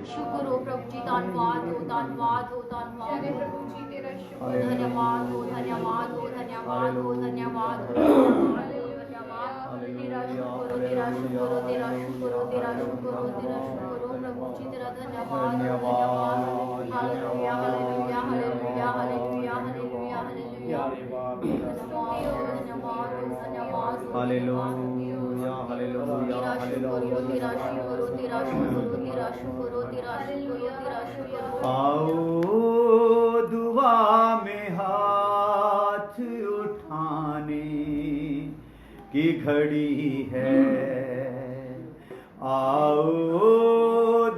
शुक्र हो प्रभु जी, धन्यवाद हो, धन्यवाद हो, धन्यवाद हो प्रभु जी, तेरा शुक्र, धन्यवाद हो, धन्यवाद हो, धन्यवाद हो, धन्यवाद हो, तेरा शुक्र हो, तेरा शुक्र हो, तेरा शुक्र हो, तेरा शुक्र हो, तेरा शुक्र हो प्रभु जी, तेरा धन्यवाद, धन्यवाद, hallelujah, hallelujah, hallelujah, hallelujah, hallelujah, hallelujah, धन्यवाद, धन्यवाद, हालेलुया, हालेलुया, हालेलुया, तेरा शुक्र हो, तेरा शुक्र हो, तेरा शुक्र हो, तेरा शुक्र हो, तेरा शुक्र हो। आओ दुआ में हाथ उठाने की घड़ी है, आओ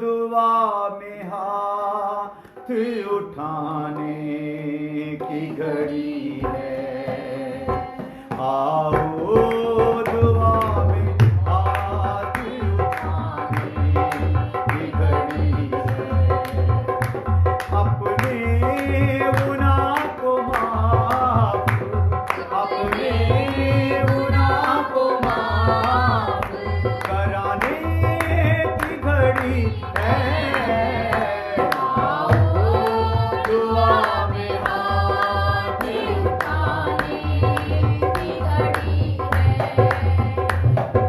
दुआ में हाथ उठाने की घड़ी है, आओ दुआ में हाथ उठाने की घड़ी है, अपने गुनाह को माफ, अपने गुनाह को माफ कराने की घड़ी है, आओ दुआ में हाथ उठाने की घड़ी है,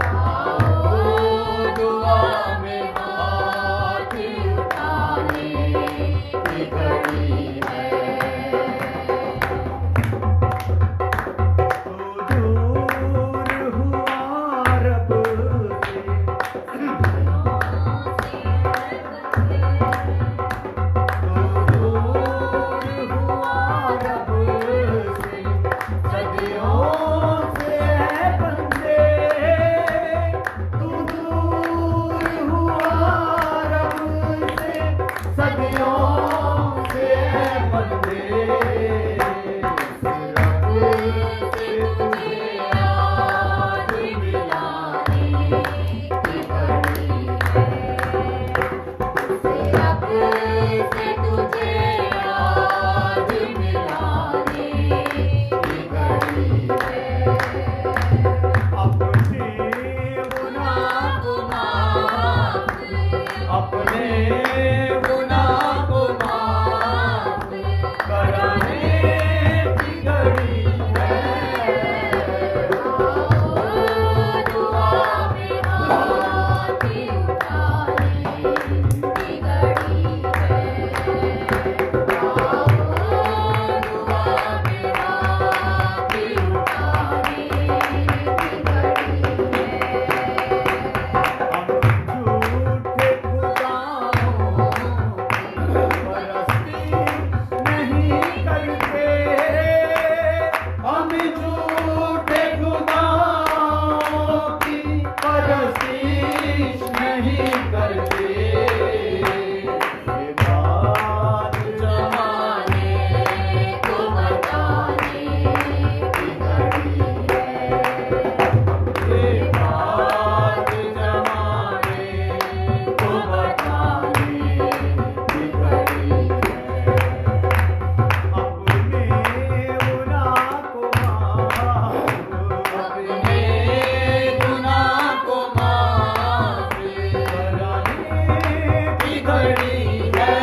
आओ दुआ में हाथ उठाने की घड़ी है। तो दूर हुआ रब से, तो दूर हुआ रब से, सदियों से है बंदे, तू दूर हुआ रब से, सदियों से है बंदे, रब से तुझे आज मिलाने की घड़ी है, रब से तुझे आज मिलाने की घड़ी है, अपने गुनाह को माफ, अपने गुनाह को माफ कराने की घड़ी है, दुआ में हाथ उठाने की घड़ी है, दुआ में हाथ उठाने की घड़ी है, हम झूठे खुदाओं परस्ती नहीं करते, हम झूठे खुदाओं की परस्ती नहीं करते, ये बात जमाने को बताने की घड़ी है, ये बात जमाने को बताने की घड़ी है, अपने गुनाह को माफ, अपने गुनाह को माफ कराने की घड़ी है,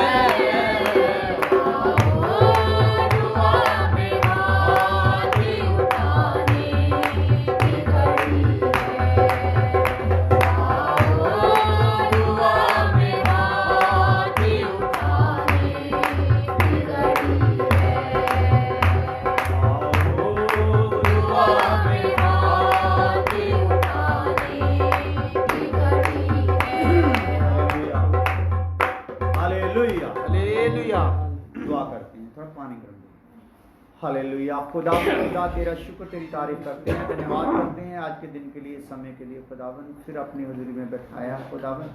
दुआ में हाथ उठाने की घड़ी है, दुआ में हाथ उठाने की घड़ी है, दुआ में हाथ उठाने की घड़ी है। Hallelujah, hallelujah. दुआ करते हैं, थोड़ा पानी कर दो। हालेलुया, खुदा तेरा शुक्र, तेरी तारीफ करते हैं, धन्यवाद करते हैं आज के दिन के लिए, समय के लिए खुदावन, फिर अपनी हुजूरी में बैठाया खुदावन,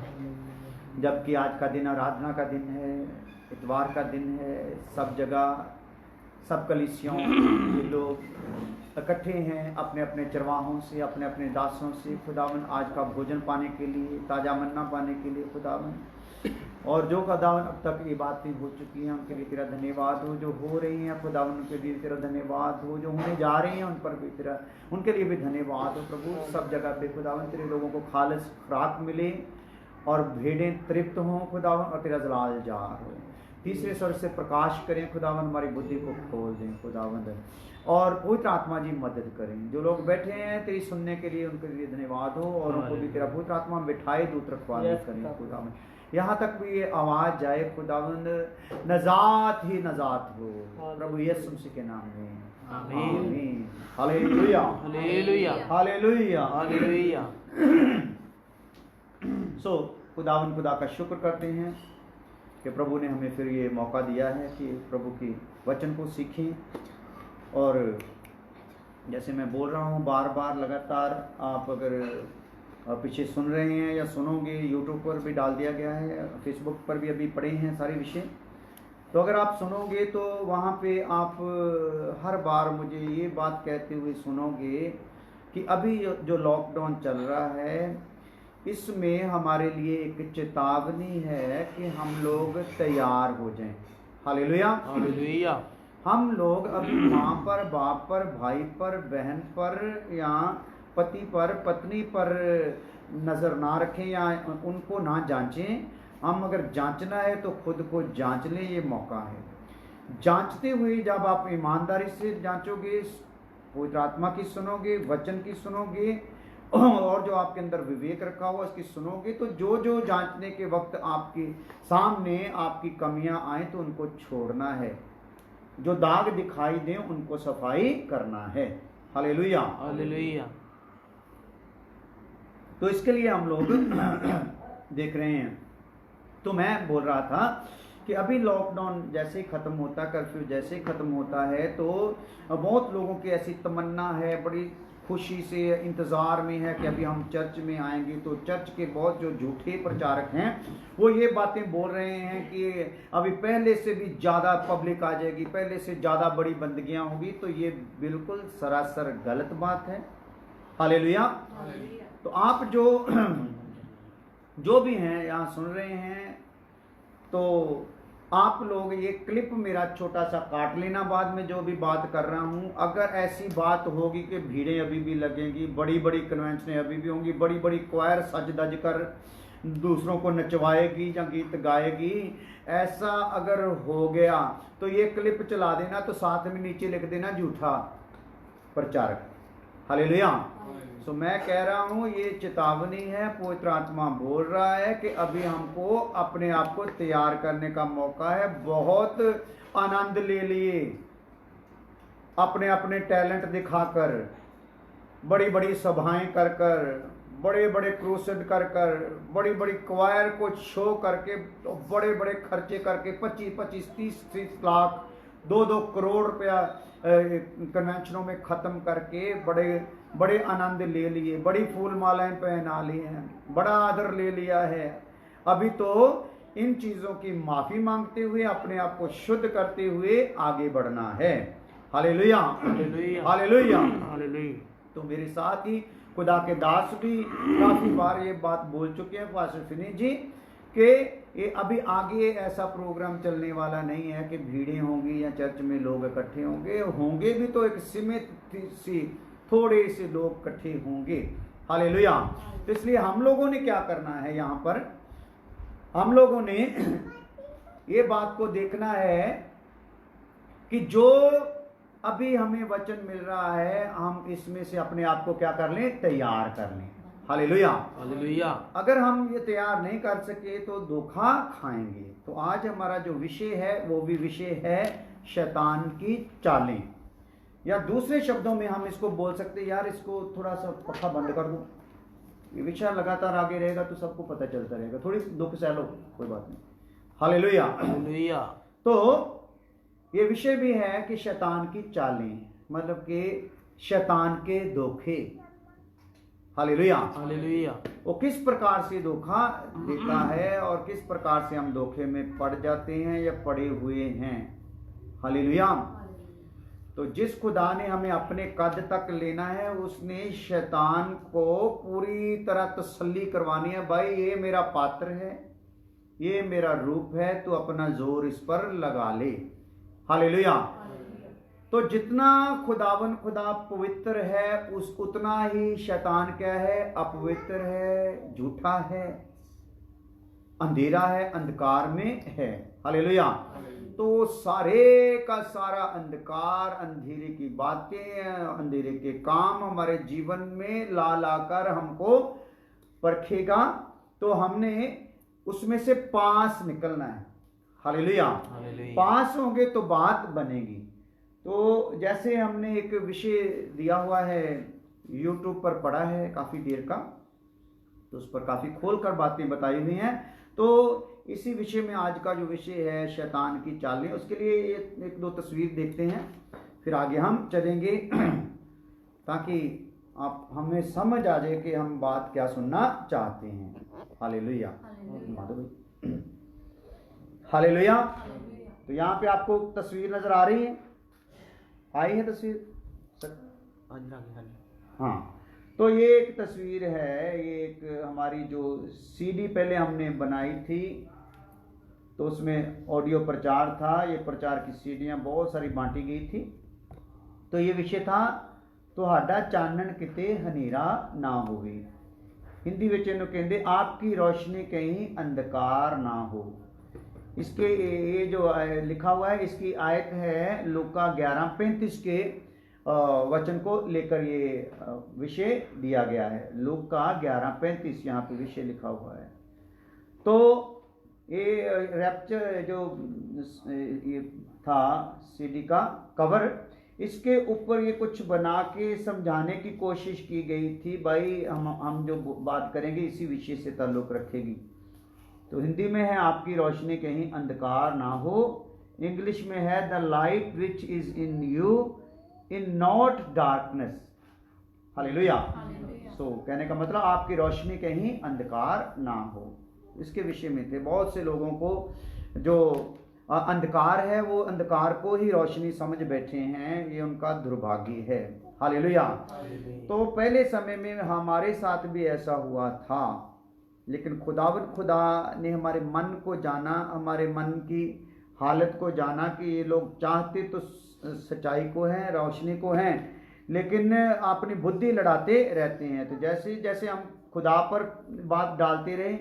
जबकि आज का दिन आराधना का दिन है, इतवार का दिन है, सब जगह सब कलीसियों के लोग इकट्ठे हैं अपने अपने चरवाहों से, अपने अपने दासों से खुदावन, आज का भोजन पाने के लिए, ताज़ा मन्ना पाने के लिए खुदावन, और जो खुदावन अब तक ये बातें हो चुकी हैं उनके लिए तेरा धन्यवाद हो, जो हो रही हैं खुदावन उनके लिए तेरा धन्यवाद हो, जो होने जा रही हैं उन पर भी तेरा, उनके लिए भी धन्यवाद हो प्रभु। सब जगह पे खुदावन तेरे लोगों को खालिस खुराक मिले और भेड़ें तृप्त हों खुदावन, और तेरा जलाल जार हो। तीसरे स्वर से प्रकाश करें खुदावन, हमारी बुद्धि को खोल दें खुदावन, और पवित्र आत्मा जी मदद करें। जो लोग बैठे हैं तेरी सुनने के लिए, उनके लिए धन्यवाद हो, और उनको भी तेरा पवित्र आत्मा बिठाए दूत रखवाले करें खुदावन। यहाँ तक भी ये आवाज जाए खुदावंद, नजात ही नजात हो प्रभु यीशु मसीह के नाम में, आमीन। Hallelujah hallelujah hallelujah hallelujah. So खुदावन खुदा का शुक्र करते हैं कि प्रभु ने हमें फिर ये मौका दिया है कि प्रभु की वचन को सीखें। और जैसे मैं बोल रहा हूँ बार बार लगातार, आप अगर पीछे सुन रहे हैं या सुनोगे, यूट्यूब पर भी डाल दिया गया है, फेसबुक पर भी अभी पड़े हैं सारे विषय, तो अगर आप सुनोगे तो वहाँ पे आप हर बार मुझे ये बात कहते हुए सुनोगे कि अभी जो लॉकडाउन चल रहा है इसमें हमारे लिए एक चेतावनी है कि हम लोग तैयार हो जाएं। Hallelujah hallelujah. हम लोग अभी माँ पर, बाप पर, भाई पर, बहन पर या पति पर, पत्नी पर नज़र ना रखें या उनको ना जांचें। हम अगर जांचना है तो खुद को जांच लें, ये मौका है। जांचते हुए जब आप ईमानदारी से जांचोगे, पवित्र आत्मा की सुनोगे, वचन की सुनोगे, और जो आपके अंदर विवेक रखा हुआ उसकी सुनोगे, तो जो जो जांचने के वक्त आपके सामने आपकी कमियां आए तो उनको छोड़ना है, जो दाग दिखाई दें उनको सफाई करना है। Hallelujah hallelujah. तो इसके लिए हम लोग देख रहे हैं। तो मैं बोल रहा था कि अभी लॉकडाउन जैसे ही ख़त्म होता, कर्फ्यू जैसे ही ख़त्म होता है, तो बहुत लोगों की ऐसी तमन्ना है, बड़ी खुशी से इंतज़ार में है कि अभी हम चर्च में आएंगे। तो चर्च के बहुत जो झूठे प्रचारक हैं वो ये बातें बोल रहे हैं कि अभी पहले से भी ज़्यादा पब्लिक आ जाएगी, पहले से ज़्यादा बड़ी बंदगियाँ होगी। तो ये बिल्कुल सरासर गलत बात है। हालेलुया। तो आप जो भी हैं यहाँ सुन रहे हैं, तो आप लोग ये क्लिप मेरा छोटा सा काट लेना बाद में जो भी बात कर रहा हूँ। अगर ऐसी बात होगी कि भीड़ें अभी भी लगेंगी, बड़ी बड़ी कन्वेंशनें अभी भी होंगी, बड़ी बड़ी क्वायर सज धज कर दूसरों को नचवाएगी या गीत गाएगी, ऐसा अगर हो गया तो ये क्लिप चला देना, तो साथ में नीचे लिख देना झूठा प्रचारक। हालेलुया। तो मैं कह रहा हूँ ये चेतावनी है, पवित्र आत्मा बोल रहा है कि अभी हमको अपने आप को तैयार करने का मौका है। बहुत आनंद ले लिए अपने अपने टैलेंट दिखाकर, बड़ी बड़ी सभाएं कर कर, बड़े बड़े क्रूसेड कर कर, बड़ी बड़ी क्वायर को शो करके, बड़े बड़े खर्चे करके 25-25, 30-30 लाख, 2-2 करोड़ रुपया कन्वेंशनों में ख़त्म करके बड़े बड़े आनंद ले लिए, बड़ी फूल मालाएं पहना ली हैं, बड़ा आदर ले लिया है। अभी तो इन चीज़ों की माफ़ी मांगते हुए, अपने आप को शुद्ध करते हुए आगे बढ़ना है। Hallelujah hallelujah hallelujah hallelujah. तो मेरे साथ ही खुदा के दास भी काफ़ी बार ये बात बोल चुके हैं, पास्टर फिनी जी, कि ये अभी आगे ऐसा प्रोग्राम चलने वाला नहीं है कि भीड़ें होंगी या चर्च में लोग इकट्ठे होंगे भी तो एक सीमित सी थोड़े से लोग इकट्ठे होंगे। हालेलुया। तो इसलिए हम लोगों ने क्या करना है, यहाँ पर हम लोगों ने ये बात को देखना है कि जो अभी हमें वचन मिल रहा है, हम इसमें से अपने आप को क्या कर लें, तैयार कर लें। Hallelujah hallelujah. अगर हम ये तैयार नहीं कर सके तो धोखा खाएंगे। तो आज हमारा जो विषय है वो भी विषय है शैतान की चालें, या दूसरे शब्दों में हम इसको बोल सकते हैं, यार इसको थोड़ा सा पक्का बंद कर दो, ये विषय लगातार आगे रहेगा तो सबको पता चलता रहेगा, थोड़ी दुख सह लो, कोई बात नहीं। Hallelujah hallelujah. तो ये विषय भी है कि शैतान की चालें, मतलब कि शैतान के धोखे। Hallelujah hallelujah. वो किस प्रकार से धोखा देता है और किस प्रकार से हम धोखे में पड़ जाते हैं या पड़े हुए हैं। हालेलुया। तो जिस खुदा ने हमें अपने कद तक लेना है, उसने शैतान को पूरी तरह तसल्ली करवानी है, भाई ये मेरा पात्र है, ये मेरा रूप है, तो अपना जोर इस पर लगा ले। हालेलुया। तो जितना खुदा पवित्र है, उतना ही शैतान क्या है, अपवित्र है, झूठा है। अंधेरा है, अंधकार में है। हालेलुया। तो सारे का सारा अंधकार, अंधेरे की बातें, अंधेरे के काम हमारे जीवन में ला लाकर हमको परखेगा, तो हमने उसमें से पास निकलना है। हालेलुया। पास होंगे तो बात बनेगी। तो जैसे हमने एक विषय दिया हुआ है, YouTube पर पढ़ा है काफी देर का, तो उस पर काफी खोलकर बातें बताई हुई हैं। तो इसी विषय में आज का जो विषय है शैतान की चालें, उसके लिए एक दो तस्वीर देखते हैं, फिर आगे हम चलेंगे ताकि आप हमें समझ आ जाए कि हम बात क्या सुनना चाहते हैं। हालेलुया। हालेलुया। तो यहाँ पे आपको तस्वीर नजर आ रही है, आई है तस्वीर? हाँ, तो ये एक तस्वीर है, ये एक हमारी जो सीडी पहले हमने बनाई थी, तो उसमें ऑडियो प्रचार था। ये प्रचार की सीडियां बहुत सारी बांटी गई थी। तो ये विषय था, तुहाडा चानन किते हनेरा ना होवे। हिंदी विच इहनूं कहंदे आपकी रोशनी कहीं अंधकार ना हो। इसके ये जो लिखा हुआ है, इसकी आयत है लूका 11:35 के वचन को लेकर ये विषय दिया गया है। लूका 11:35 यहाँ पे विषय लिखा हुआ है। तो ये रैप्चर जो ये था सीडी का कवर, इसके ऊपर ये कुछ बना के समझाने की कोशिश की गई थी। भाई हम जो बात करेंगे इसी विषय से ताल्लुक रखेगी। तो हिंदी में है आपकी रोशनी कहीं अंधकार ना हो। इंग्लिश में है the light which is in you in not darkness. Hallelujah. So कहने का मतलब आपकी रोशनी कहीं अंधकार ना हो, इसके विषय में थे। बहुत से लोगों को जो अंधकार है वो अंधकार को ही रोशनी समझ बैठे हैं, ये उनका दुर्भाग्य है। हालेलुया। तो पहले समय में हमारे साथ भी ऐसा हुआ था, लेकिन खुदा ने हमारे मन को जाना, हमारे मन की हालत को जाना कि ये लोग चाहते तो सच्चाई को हैं, रोशनी को हैं, लेकिन अपनी बुद्धि लड़ाते रहते हैं। तो जैसे जैसे हम खुदा पर बात डालते रहे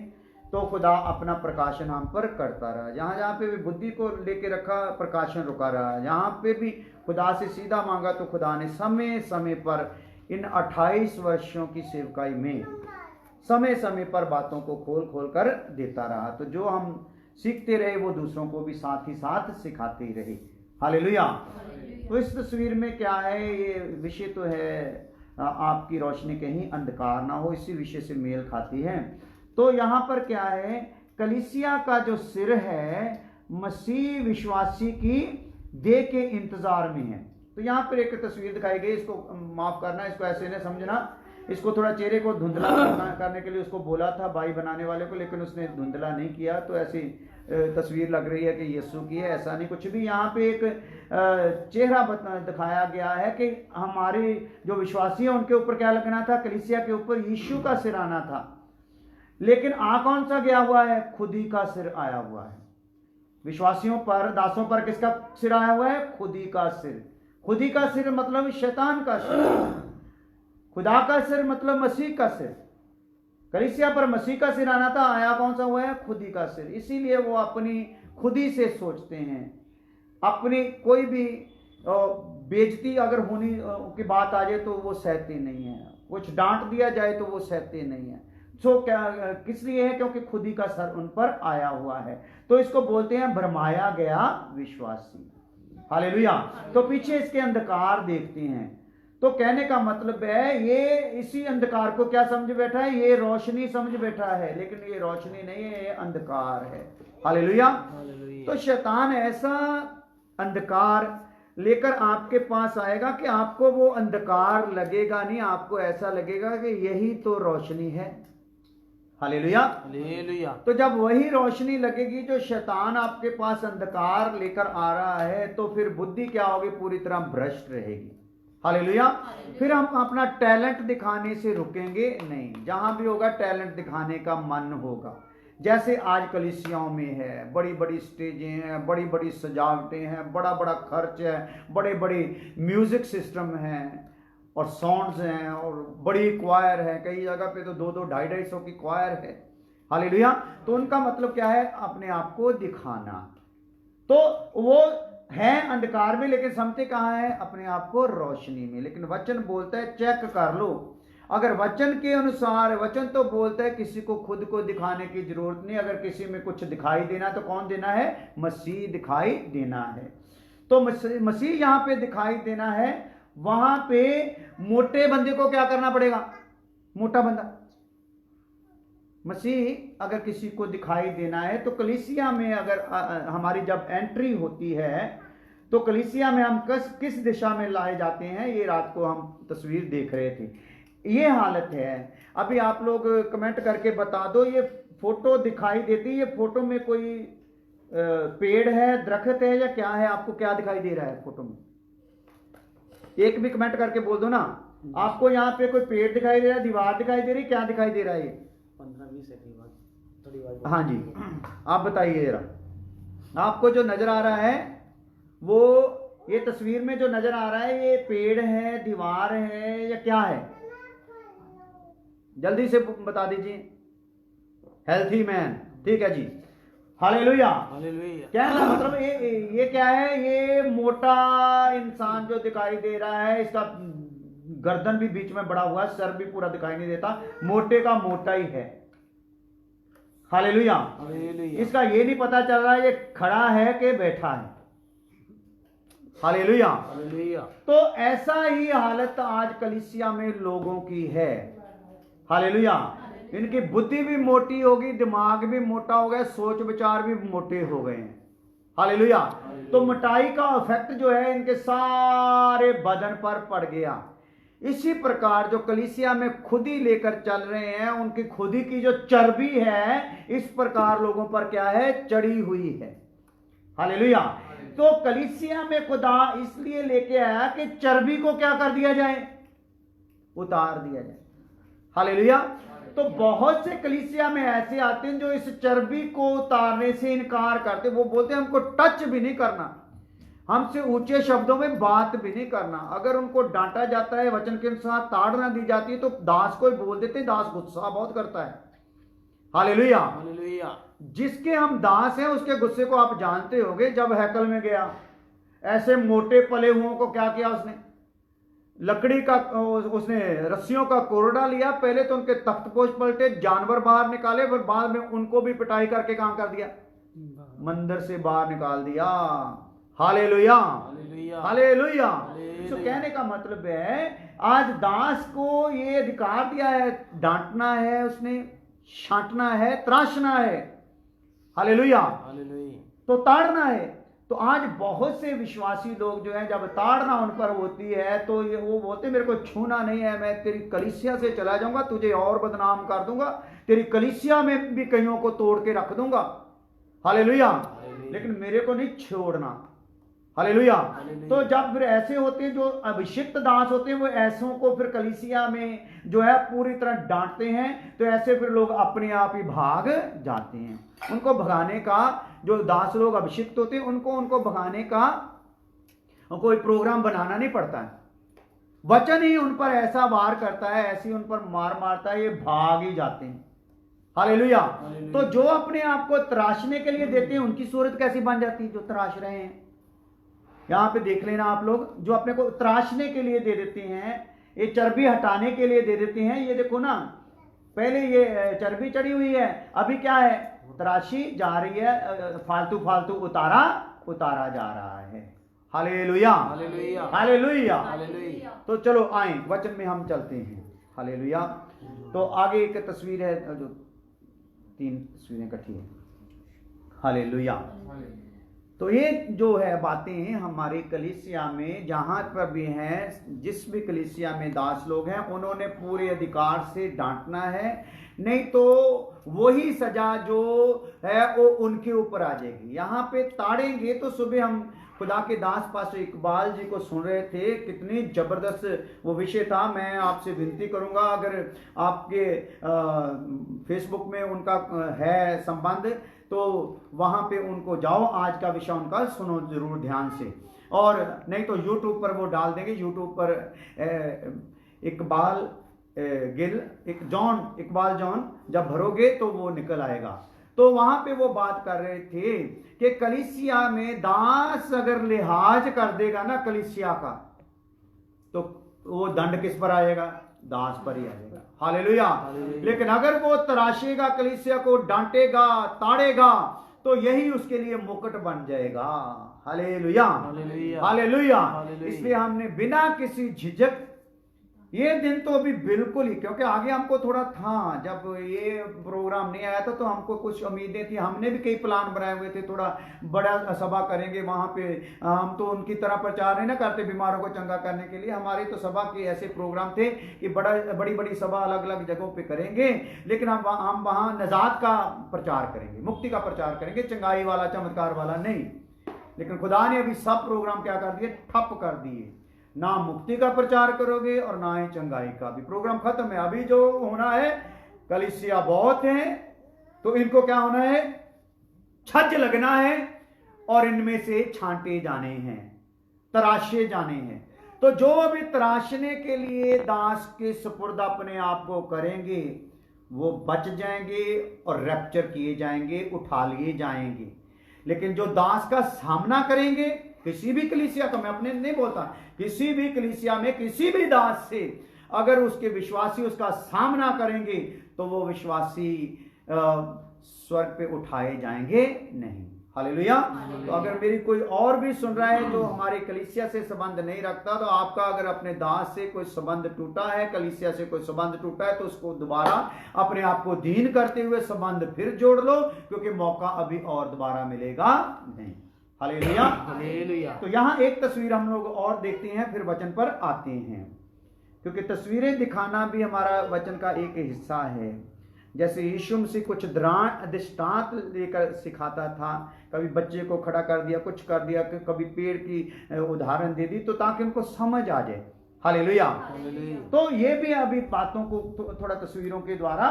तो खुदा अपना प्रकाशन हम पर करता रहा। जहाँ जहाँ पे भी बुद्धि को लेके रखा, प्रकाशन रुका रहा। जहाँ पे भी खुदा से सीधा मांगा तो खुदा ने समय समय पर इन 28 वर्षों की सेवकाई में समय समय पर बातों को खोल खोल कर देता रहा। तो जो हम सीखते रहे वो दूसरों को भी साथ ही साथ सिखाते रहे। हालेलुया। तो इस तस्वीर में क्या है, ये विषय तो है आपकी रोशनी कहीं अंधकार ना हो, इसी विषय से मेल खाती है। तो यहाँ पर क्या है, कलीसिया का जो सिर है मसीह विश्वासी की देह के इंतजार में है। तो यहाँ पर एक तस्वीर दिखाई गई, इसको माफ करना, इसको ऐसे नहीं समझना, इसको थोड़ा चेहरे को धुंधला करने के लिए उसको बोला था भाई बनाने वाले को, लेकिन उसने धुंधला नहीं किया, तो ऐसी तस्वीर लग रही है कि यीशु की है। ऐसा नहीं, कुछ भी। यहाँ पे एक चेहरा दिखाया गया है कि हमारे जो विश्वासी हैं उनके ऊपर क्या लगना था, कलीसिया के ऊपर यीशु का सिर आना था। लेकिन आ कौन सा गया हुआ है, खुद ही का सिर आया हुआ है। विश्वासियों पर, दासों पर किसका सिर आया हुआ है, खुद ही का सिर। खुद ही का सिर मतलब शैतान का सिर, खुदा का सिर मतलब मसीह का सिर। कलीसिया पर मसीह का सिर आना था, आया कौन सा हुआ है, खुद ही का सिर। इसीलिए वो अपनी खुद ही से सोचते हैं। अपनी कोई भी बेइज्जती अगर होने की बात आ जाए तो वो सहते नहीं है, कुछ डांट दिया जाए तो वो सहते नहीं है। सो क्या किस लिए है, क्योंकि खुद ही का सर उन पर आया हुआ है। तो इसको बोलते हैं भरमाया गया विश्वासी। हालेलुया। तो पीछे इसके अंधकार देखते हैं। तो कहने का मतलब है ये इसी अंधकार को क्या समझ बैठा है, ये रोशनी समझ बैठा है, लेकिन ये रोशनी नहीं है, ये अंधकार है। हालेलुया। तो शैतान ऐसा अंधकार लेकर आपके पास आएगा कि आपको वो अंधकार लगेगा नहीं, आपको ऐसा लगेगा कि यही तो रोशनी है। हालेलुया। हालेलुया। तो जब वही रोशनी लगेगी जो शैतान आपके पास अंधकार लेकर आ रहा है, तो फिर बुद्धि क्या होगी, पूरी तरह भ्रष्ट रहेगी। हालेलुया। फिर हम अपना टैलेंट दिखाने से रुकेंगे नहीं। जहां भी होगा टैलेंट दिखाने का मन होगा। जैसे आज कलीसियाओं में है, बड़ी बड़ी स्टेजें हैं, बड़ी बड़ी सजावटें हैं, बड़ा बड़ा खर्च है, बड़े बड़े म्यूजिक सिस्टम हैं और साउंड्स हैं और बड़ी क्वायर है। कई जगह पे तो 2-2, 250-250 की क्वायर है। हालेलुया। तो उनका मतलब क्या है? अपने आप को दिखाना। तो वो है अंधकार में लेकिन समझते कहाँ है? अपने आप को रोशनी में। लेकिन वचन बोलता है चेक कर लो, अगर वचन के अनुसार, वचन तो बोलता है किसी को खुद को दिखाने की जरूरत नहीं। अगर किसी में कुछ दिखाई देना तो कौन देना है? मसीह दिखाई देना है। तो मसीह यहां पे दिखाई देना है। वहां पे मोटे बंदे को क्या करना पड़ेगा? मोटा बंदा। मसीह अगर किसी को दिखाई देना है तो कलीसिया में अगर हमारी जब एंट्री होती है तो कलीसिया में हम किस दिशा में लाए जाते हैं, ये रात को हम तस्वीर देख रहे थे। ये हालत है। अभी आप लोग कमेंट करके बता दो, ये फोटो दिखाई देती है, ये फोटो में कोई पेड़ है, दरख्त है या क्या है? आपको क्या दिखाई दे रहा है फोटो में? एक भी कमेंट करके बोल दो ना। आपको यहाँ पे कोई पेड़ दिखाई दे रहा है, दीवार दिखाई दे रही, क्या दिखाई दे रहा है? ये 15-20 सेकंड बाद थोड़ी बात। हाँ जी, आप बताइए जरा। आपको जो नजर आ रहा है वो, ये तस्वीर में जो नजर आ रहा है, ये पेड़ है, दीवार है या क्या है? जल्दी से बता दीजिए। हेल्थी मैन, ठीक है जी। हालेलुया। हालेलुया। क्या है मतलब ये क्या है? ये मोटा इंसान जो दिखाई दे रहा है, इसका गर्दन भी बीच में बड़ा हुआ है, सर भी पूरा दिखाई नहीं देता, मोटे का मोटा ही है। हालेलुया। हालेलुया। इसका ये नहीं पता चल रहा है ये खड़ा है कि बैठा है। हालेलुया। हालेलुया। तो ऐसा ही हालत आज कलीसिया में लोगों की है। हालेलुया। इनकी बुद्धि भी मोटी होगी, दिमाग भी मोटा हो गया, सोच विचार भी मोटे हो गए हैं। हालेलुया। तो मोटाई का इफेक्ट जो है इनके सारे बदन पर पड़ गया। इसी प्रकार जो कलीसिया में खुदी लेकर चल रहे हैं, उनकी खुदी की जो चर्बी है इस प्रकार लोगों पर क्या है? चढ़ी हुई है। हालेलुया। तो कलीसिया में खुदा इसलिए लेके आया कि चर्बी को क्या कर दिया जाए? उतार दिया जाए। हालेलुया। तो बहुत से कलीसिया में ऐसे आते हैं जो इस चर्बी को उतारने से इनकार करते। वो बोलते हैं हमको टच भी नहीं करना, हमसे ऊंचे शब्दों में बात भी नहीं करना। अगर उनको डांटा जाता है, वचन के अनुसार ताड़ना दी जाती है तो दास को बोल देते हैं। दास गुस्सा बहुत करता है। हालेलुया। हालेलुया। जिसके हम दास हैं उसके गुस्से को आप जानते होंगे। जब हैकल में गया, ऐसे मोटे पले हुओं को क्या किया उसने? लकड़ी का उसने रस्सियों का कोरडा लिया। पहले तो उनके तख्तपोश पलटे, जानवर बाहर निकाले, फिर बाद में उनको भी पिटाई करके काम कर दिया, मंदिर से बाहर निकाल दिया। हालेलुया। हालेलुया। हालेलुया। तो कहने का मतलब है आज दास को ये अधिकार दिया है, डांटना है, उसने छांटना है, तराशना है। हालेलुया। हालेलुया। तो ताड़ना है। तो आज बहुत से विश्वासी लोग जो है, जब ताड़ना उन पर होती है तो ये वो बोलते मेरे को छूना नहीं है, मैं तेरी कलीसिया से चला जाऊंगा, तुझे और बदनाम कर दूंगा, तेरी कलीसिया में भी कईयों को तोड़ के रख दूंगा। हालेलुया। लेकिन मेरे को नहीं छोड़ना। हालेलुया। तो जब फिर ऐसे होते हैं जो अभिषिक्त दास होते हैं, वो ऐसों को फिर कलीसिया में जो है पूरी तरह डांटते हैं, तो ऐसे फिर लोग अपने आप ही भाग जाते हैं। उनको भगाने का, जो दास लोग अभिषिक्त होते हैं उनको भगाने का कोई प्रोग्राम बनाना नहीं पड़ता है। वचन ही उन पर ऐसा वार करता है, ऐसी उन पर मार मारता है, ये भाग ही जाते हैं। हालेलुया। तो जो अपने आप को तराशने के लिए देते हैं उनकी सूरत कैसी बन जाती है? जो तराश रहे हैं, यहां पे देख लेना आप लोग, जो अपने को तराशने के लिए दे देते हैं, ये चर्बी हटाने के लिए दे देते हैं। ये देखो ना, पहले ये चर्बी चढ़ी हुई है, अभी क्या है? तराशी जा रही है, फालतू फालतू उतारा जा रहा है। हालेलुया। हालेलुया। हालेलुया। हालेलुया। तो चलो आए वचन में हम चलते हैं। हालेलुया। तो आगे एक तस्वीर है, जो 3 तस्वीरें इकट्ठी है। हालेलुया। तो ये जो है बातें हमारी कलीसिया में जहां पर भी हैं, जिस भी कलीसिया में दास लोग हैं, उन्होंने पूरे अधिकार से डांटना है, नहीं तो वही सजा जो है वो उनके ऊपर आ जाएगी। यहाँ पे ताड़ेंगे तो सुबह हम खुदा के दास पास्टर इकबाल जी को सुन रहे थे, कितनी जबरदस्त वो विषय था। मैं आपसे विनती करूंगा, अगर आपके फेसबुक में उनका है संबंध तो वहां पे उनको जाओ, आज का विषय उनका सुनो जरूर ध्यान से। और नहीं तो यूट्यूब पर वो डाल देंगे, यूट्यूब पर इकबाल गिल इकबाल जॉन जब भरोगे तो वो निकल आएगा। तो वहां पे वो बात कर रहे थे कि कलीसिया में दास अगर लिहाज कर देगा ना कलीसिया का, तो वो दंड किस पर आएगा? दास पर ही आएगा। हालेलुया। लेकिन अगर वो तराशेगा कलीसिया को, डांटेगा, ताड़ेगा, तो यही उसके लिए मुकुट बन जाएगा। Hallelujah, hallelujah. इसलिए हमने बिना किसी झिझक, ये दिन तो अभी बिल्कुल ही, क्योंकि आगे हमको थोड़ा था, जब ये प्रोग्राम नहीं आया था तो हमको कुछ उम्मीदें थी, हमने भी कई प्लान बनाए हुए थे, थोड़ा बड़ा सभा करेंगे वहां पे। हम तो उनकी तरह प्रचार नहीं ना करते बीमारों को चंगा करने के लिए, हमारी तो सभा के ऐसे प्रोग्राम थे कि बड़ी बड़ी सभा अलग अलग जगहों पे करेंगे, लेकिन हम वहां नजात का प्रचार करेंगे, मुक्ति का प्रचार करेंगे, चंगाई वाला चमत्कार वाला नहीं। लेकिन खुदा ने अभी सब प्रोग्राम क्या कर दिए? ठप कर दिए। ना मुक्ति का प्रचार करोगे और ना ही चंगाई का। भी प्रोग्राम खत्म है। अभी जो होना है, कलीसिया बहुत है तो इनको क्या होना है? छज लगना है और इनमें से छांटे जाने हैं, तराशे जाने हैं। तो जो अभी तराशने के लिए दास के सुपुर्द अपने आप को करेंगे वो बच जाएंगे और रैप्चर किए जाएंगे, उठा लिए जाएंगे। लेकिन जो दास का सामना करेंगे, किसी भी कलीसिया का, मैं अपने नहीं बोलता, किसी भी कलीसिया में किसी भी दास से अगर उसके विश्वासी उसका सामना करेंगे तो वो विश्वासी स्वर्ग पे उठाए जाएंगे नहीं। हालेलुया। तो अगर मेरी कोई और भी सुन रहा है जो हमारी कलीसिया से संबंध नहीं रखता, तो आपका अगर अपने दास से कोई संबंध टूटा है, कलीसिया से कोई संबंध टूटा है, तो उसको दोबारा अपने आप को दीन करते हुए संबंध फिर जोड़ लो, क्योंकि मौका अभी और दोबारा मिलेगा नहीं। Hallelujah, hallelujah. तो यहां एक तस्वीर हम लोग और देखते हैं, फिर वचन पर आते हैं, क्योंकि तस्वीरें दिखाना भी हमारा वचन का एक हिस्सा है। जैसे यीशु मसीह कुछ दृष्टांत लेकर सिखाता था, कभी बच्चे को खड़ा कर दिया, कुछ कर दिया, कभी पेड़ की उदाहरण दे दी, तो ताकि उनको समझ आ जाए। हालेलुया। तो ये भी अभी बातों को थोड़ा तस्वीरों के द्वारा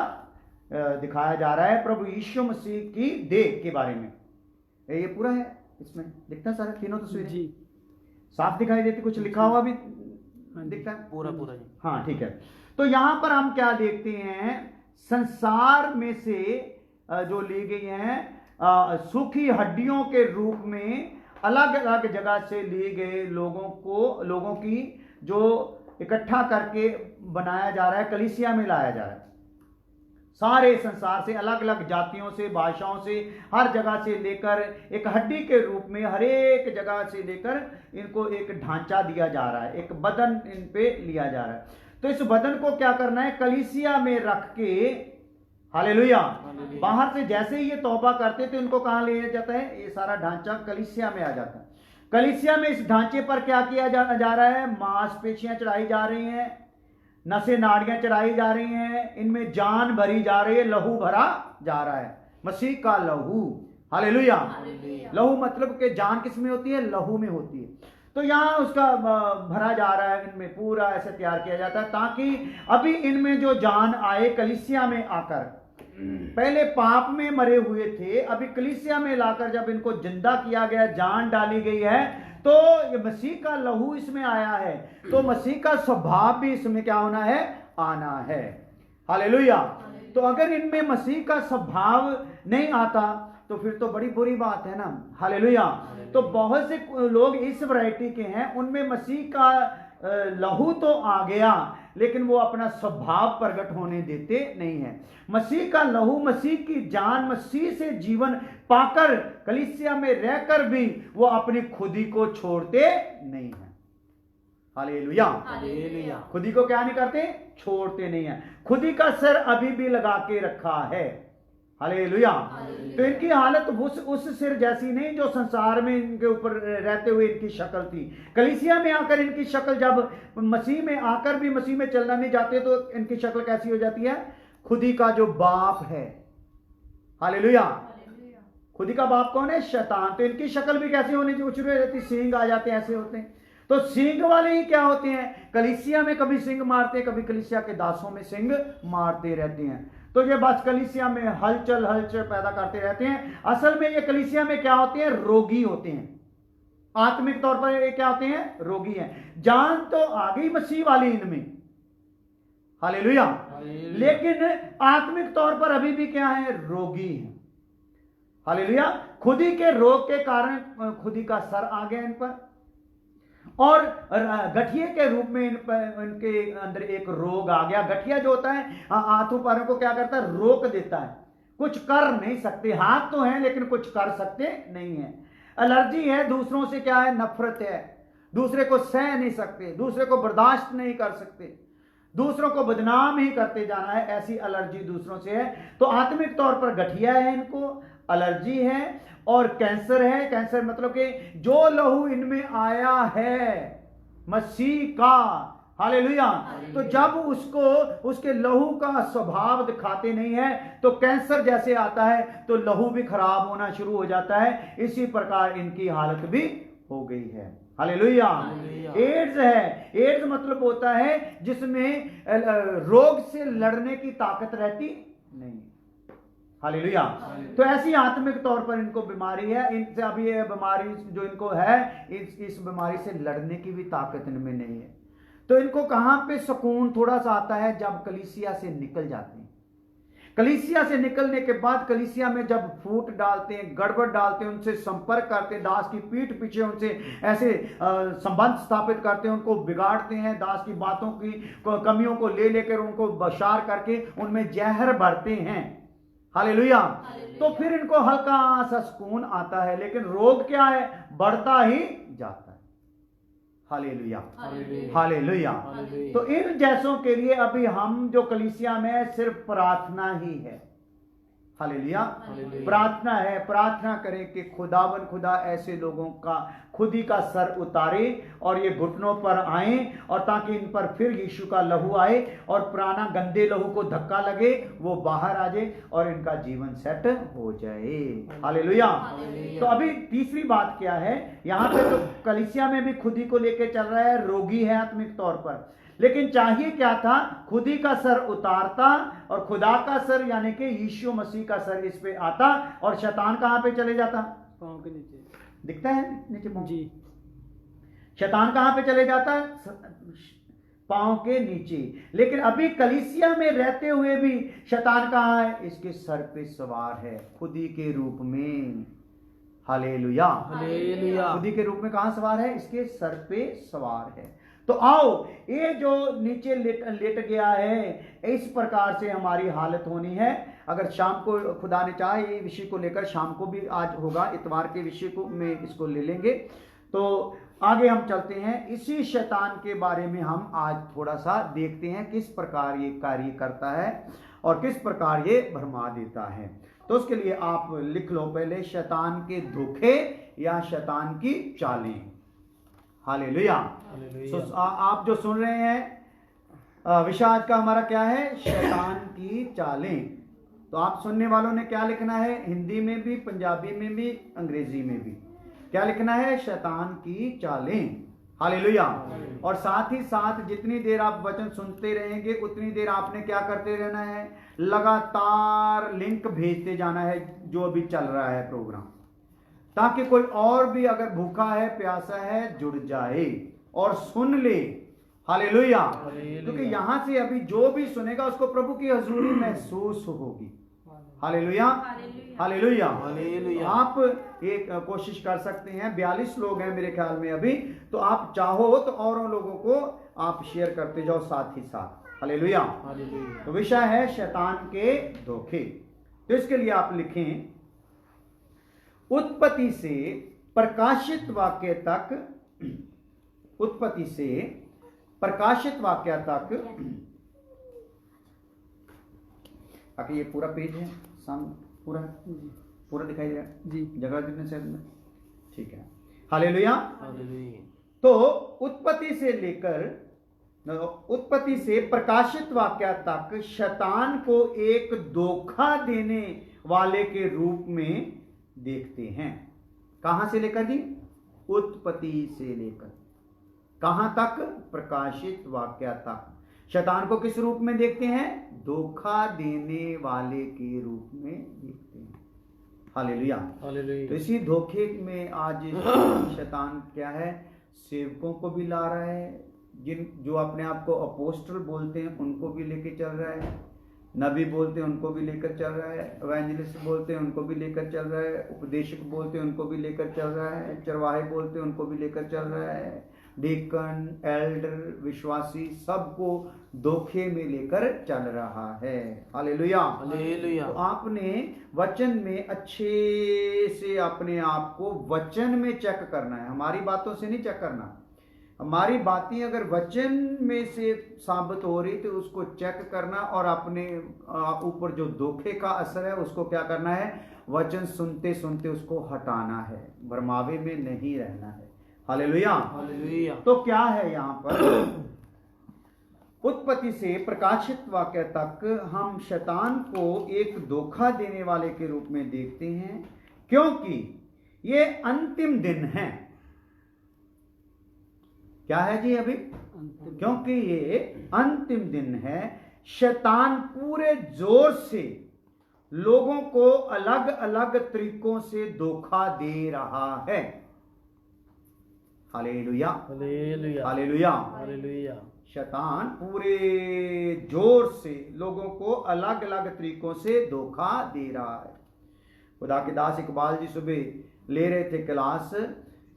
दिखाया जा रहा है प्रभु यीशु मसीह की देह के बारे में। ये पूरा है, इसमें दिखता है सारा, तीनों तस्वीरें जी साफ दिखाई देती, कुछ लिखा हुआ भी दिखता है पूरा पूरा जी। हाँ ठीक है। तो यहां पर हम क्या देखते हैं? संसार में से जो ली गई हैं सूखी हड्डियों के रूप में अलग अलग जगह से लिए गए लोगों की जो इकट्ठा करके बनाया जा रहा है, कलीसिया में लाया जा रहा है। सारे संसार से अलग अलग जातियों से, भाषाओं से, हर जगह से लेकर एक हड्डी के रूप में हर एक जगह से लेकर इनको एक ढांचा दिया जा रहा है, एक बदन इन पे लिया जा रहा है। तो इस बदन को क्या करना है? कलीसिया में रख के, हालेलुया, बाहर से जैसे ही ये तौबा करते थे उनको कहां ले जाता है? ये सारा ढांचा कलीसिया में आ जाता है। कलीसिया में इस ढांचे पर क्या किया जा रहा है? मांसपेशियां चढ़ाई जा रही हैं, नसें नाड़ियां चढ़ाई जा रही हैं, इनमें जान भरी जा रही है, लहू भरा जा रहा है, मसीह का लहू। हालेलुया। लहू मतलब कि जान किस में होती है? लहू में होती है। तो यहां उसका भरा जा रहा है, इनमें पूरा ऐसे तैयार किया जाता है ताकि अभी इनमें जो जान आए कलीसिया में आकर, पहले पाप में मरे हुए थे, अभी कलीसिया में लाकर जब इनको जिंदा किया गया, जान डाली गई है, तो ये मसीह का लहू इसमें आया है, तो मसीह का स्वभाव भी इसमें क्या होना है? आना है। हालेलुया। तो अगर इनमें मसीह का स्वभाव नहीं आता तो फिर तो बड़ी बुरी बात है ना। हालेलुया। तो बहुत से लोग इस वैरायटी के हैं, उनमें मसीह का लहू तो आ गया लेकिन वो अपना स्वभाव प्रकट होने देते नहीं है। मसीह का लहू, मसीह की जान, मसीह से जीवन पाकर कलीसिया में रहकर भी वो अपनी खुदी को छोड़ते नहीं है। हालेलुया। हालेलुया। खुदी को क्या नहीं करते? छोड़ते नहीं है। खुदी का सर अभी भी लगा के रखा है। हालेलुया। तो इनकी हालत उस सिर जैसी नहीं जो संसार में इनके ऊपर रहते हुए इनकी शक्ल थी। कलीसिया में आकर इनकी शक्ल, जब मसीह में आकर भी मसीह में चलना नहीं जाते तो इनकी शक्ल कैसी हो जाती है? खुदी का जो बाप है। हालेलुया। खुदी का बाप कौन है? शैतान। तो इनकी शक्ल भी कैसी होनी चाहिए? शुरू हो जाती, सींग आ जाते हैं, ऐसे होते हैं। तो सींग वाले ही क्या होते हैं? कलीसिया में कभी सींग मारते हैं, कभी कलीसिया के दासों में सींग मारते रहते हैं। तो ये बस कलीसिया में हलचल पैदा करते रहते हैं। असल में ये कलीसिया में क्या होते हैं? रोगी होते हैं। आत्मिक तौर पर ये क्या होते हैं? रोगी हैं। जान तो आ गई मसीह वाली इनमें, हालेलुया। हालेलुया। लेकिन आत्मिक तौर पर अभी भी क्या है? रोगी है। हालेलुया। खुदी के रोग के कारण खुदी का सर आ गया इन पर, और गठिए के रूप में इनके अंदर एक रोग आ गया। गठिया जो होता है हाथों पैरों को क्या करता है? रोक देता है, कुछ कर नहीं सकते। हाथ तो है लेकिन कुछ कर सकते नहीं है। एलर्जी है, दूसरों से क्या है? नफरत है, दूसरे को सह नहीं सकते, दूसरे को बर्दाश्त नहीं कर सकते, दूसरों को बदनाम ही करते जाना है, ऐसी एलर्जी दूसरों से है। तो आत्मिक तौर पर गठिया है, इनको एलर्जी है, और कैंसर है। कैंसर मतलब कि जो लहू इनमें आया है मसीह का, हालेलुया, तो जब उसको उसके लहू का स्वभाव दिखाते नहीं है तो कैंसर जैसे आता है तो लहू भी खराब होना शुरू हो जाता है। इसी प्रकार इनकी हालत भी हो गई है। हालेलुया। एड्स है। एड्स मतलब होता है जिसमें रोग से लड़ने की ताकत रहती नहीं। हालेलुया। तो ऐसी आत्मिक तौर पर इनको बीमारी है। इनसे अभी ये बीमारी जो इनको है, इस बीमारी से लड़ने की भी ताकत इनमें नहीं है। तो इनको कहां पे सुकून थोड़ा सा आता है? जब कलीसिया से निकल जाते हैं। कलीसिया से निकलने के बाद कलीसिया में जब फूट डालते हैं, गड़बड़ डालते हैं, उनसे संपर्क करते हैं, दास की पीठ पीछे उनसे ऐसे संबंध स्थापित करते हैं, उनको बिगाड़ते हैं, दास की बातों की कमियों को ले लेकर उनको बशार करके उनमें जहर भरते हैं। हालेलुया। तो फिर इनको हल्का सा सुकून आता है, लेकिन रोग क्या है? बढ़ता ही जाता है। Hallelujah, hallelujah. तो इन जैसों के लिए अभी हम जो कलीसिया में सिर्फ प्रार्थना ही है। हालेलुया। प्रार्थना है, प्रार्थना करें कि खुदावन खुदा ऐसे लोगों का खुदी का सर उतारे और ये घुटनों पर आए, और ताकि इन पर फिर यीशु का लहू आए और पुराना गंदे लहू को धक्का लगे, वो बाहर आ जाए और इनका जीवन सेट हो जाए। हालेलुया। तो अभी तीसरी बात क्या है? यहाँ पे तो कलीसिया में भी खुदी को लेके चल रहा है, रोगी है आत्मिक तौर पर, लेकिन चाहिए क्या था? खुदी का सर उतारता और खुदा का सर यानी कि यीशु मसीह का सर इस पे आता, और शैतान कहां पे चले जाता? पांव के नीचे दिखता है नीचे पांव जी। शैतान कहां पे चले जाता? पांव के नीचे। लेकिन अभी कलीसिया में रहते हुए भी शैतान कहां है? इसके सर पे सवार है, खुदी के रूप में। Hallelujah, hallelujah. खुदी के रूप में कहां सवार है? इसके सर पे सवार है। तो आओ, ये जो नीचे लेट गया है, इस प्रकार से हमारी हालत होनी है। अगर शाम को खुदा ने चाहे ये विषय को लेकर शाम को भी आज होगा, इतवार के विषय को में इसको ले लेंगे। तो आगे हम चलते हैं, इसी शैतान के बारे में हम आज थोड़ा सा देखते हैं किस प्रकार ये कार्य करता है और किस प्रकार ये भरमा देता है। तो उसके लिए आप लिख लो पहले, शैतान के धोखे या शैतान की चालें। हालेलुया। आप जो सुन रहे हैं विषय आज का हमारा क्या है? शैतान की चालें। तो आप सुनने वालों ने क्या लिखना है? हिंदी में भी, पंजाबी में भी, अंग्रेजी में भी क्या लिखना है? शैतान की चालें। हालेलुया। और साथ ही साथ जितनी देर आप वचन सुनते रहेंगे उतनी देर आपने क्या करते रहना है? लगातार लिंक भेजते जाना है जो अभी चल रहा है प्रोग्राम, ताकि कोई और भी अगर भूखा है, प्यासा है, जुड़ जाए और सुन ले। हालेलुया। क्योंकि यहां से अभी जो भी सुनेगा उसको प्रभु की हजूरी महसूस होगी। Hallelujah, hallelujah, hallelujah. आप एक कोशिश कर सकते हैं, 42 लोग हैं मेरे ख्याल में अभी, तो आप चाहो तो औरों लोगों को आप शेयर करते जाओ साथ ही साथ। हालेलुया। तो विषय है शैतान के धोखे। तो इसके लिए आप लिखें, उत्पत्ति से प्रकाशित वाक्य तक, उत्पत्ति से प्रकाशित वाक्य तक, ये पूरा पेज है सामने, पूरा दिखाई दे रहा है जी, जगह कितने सेकंड में? ठीक है। हालेलुया। तो उत्पत्ति से लेकर, उत्पत्ति से प्रकाशित वाक्य तक शैतान को एक धोखा देने वाले के रूप में देखते हैं। कहां से लेकर जी? उत्पत्ति से लेकर कहां तक? प्रकाशित वाक्य तक। शैतान को किस रूप में देखते हैं? धोखा देने वाले के रूप में देखते हैं। हालेलुया। तो इसी धोखे में आज शैतान क्या है? सेवकों को भी ला रहा है, जो अपने आप को अपोस्टल बोलते हैं उनको भी लेके चल रहा है, नबी बोलते हैं उनको भी लेकर चल रहा है, एवेंजलिस्ट बोलते हैं उनको भी लेकर चल रहा है, उपदेशक बोलते हैं उनको भी लेकर चल रहा है, चरवाहे बोलते हैं उनको भी लेकर चल रहा है, डीकन, एल्डर, विश्वासी सबको धोखे में लेकर चल रहा है। Hallelujah, hallelujah. तो आपने वचन में अच्छे से अपने आप को वचन में चेक करना है, हमारी बातों से नहीं चेक करना। हमारी बातें अगर वचन में से साबित हो रही तो उसको चेक करना, और अपने ऊपर जो धोखे का असर है उसको क्या करना है, वचन सुनते सुनते उसको हटाना है, भरमावे में नहीं रहना है। Hallelujah, hallelujah. तो क्या है यहाँ पर, उत्पत्ति से प्रकाशित वाक्य तक हम शैतान को एक धोखा देने वाले के रूप में देखते हैं, क्योंकि ये अंतिम दिन है। क्या है जी अभी, क्योंकि ये अंतिम दिन है। शैतान पूरे जोर से लोगों को अलग अलग तरीकों से धोखा दे रहा है। Hallelujah, hallelujah. हालेलुया। हालेलुया। शैतान पूरे जोर से लोगों को अलग अलग तरीकों से धोखा दे रहा है। खुदा के दास इकबाल जी सुबह ले रहे थे क्लास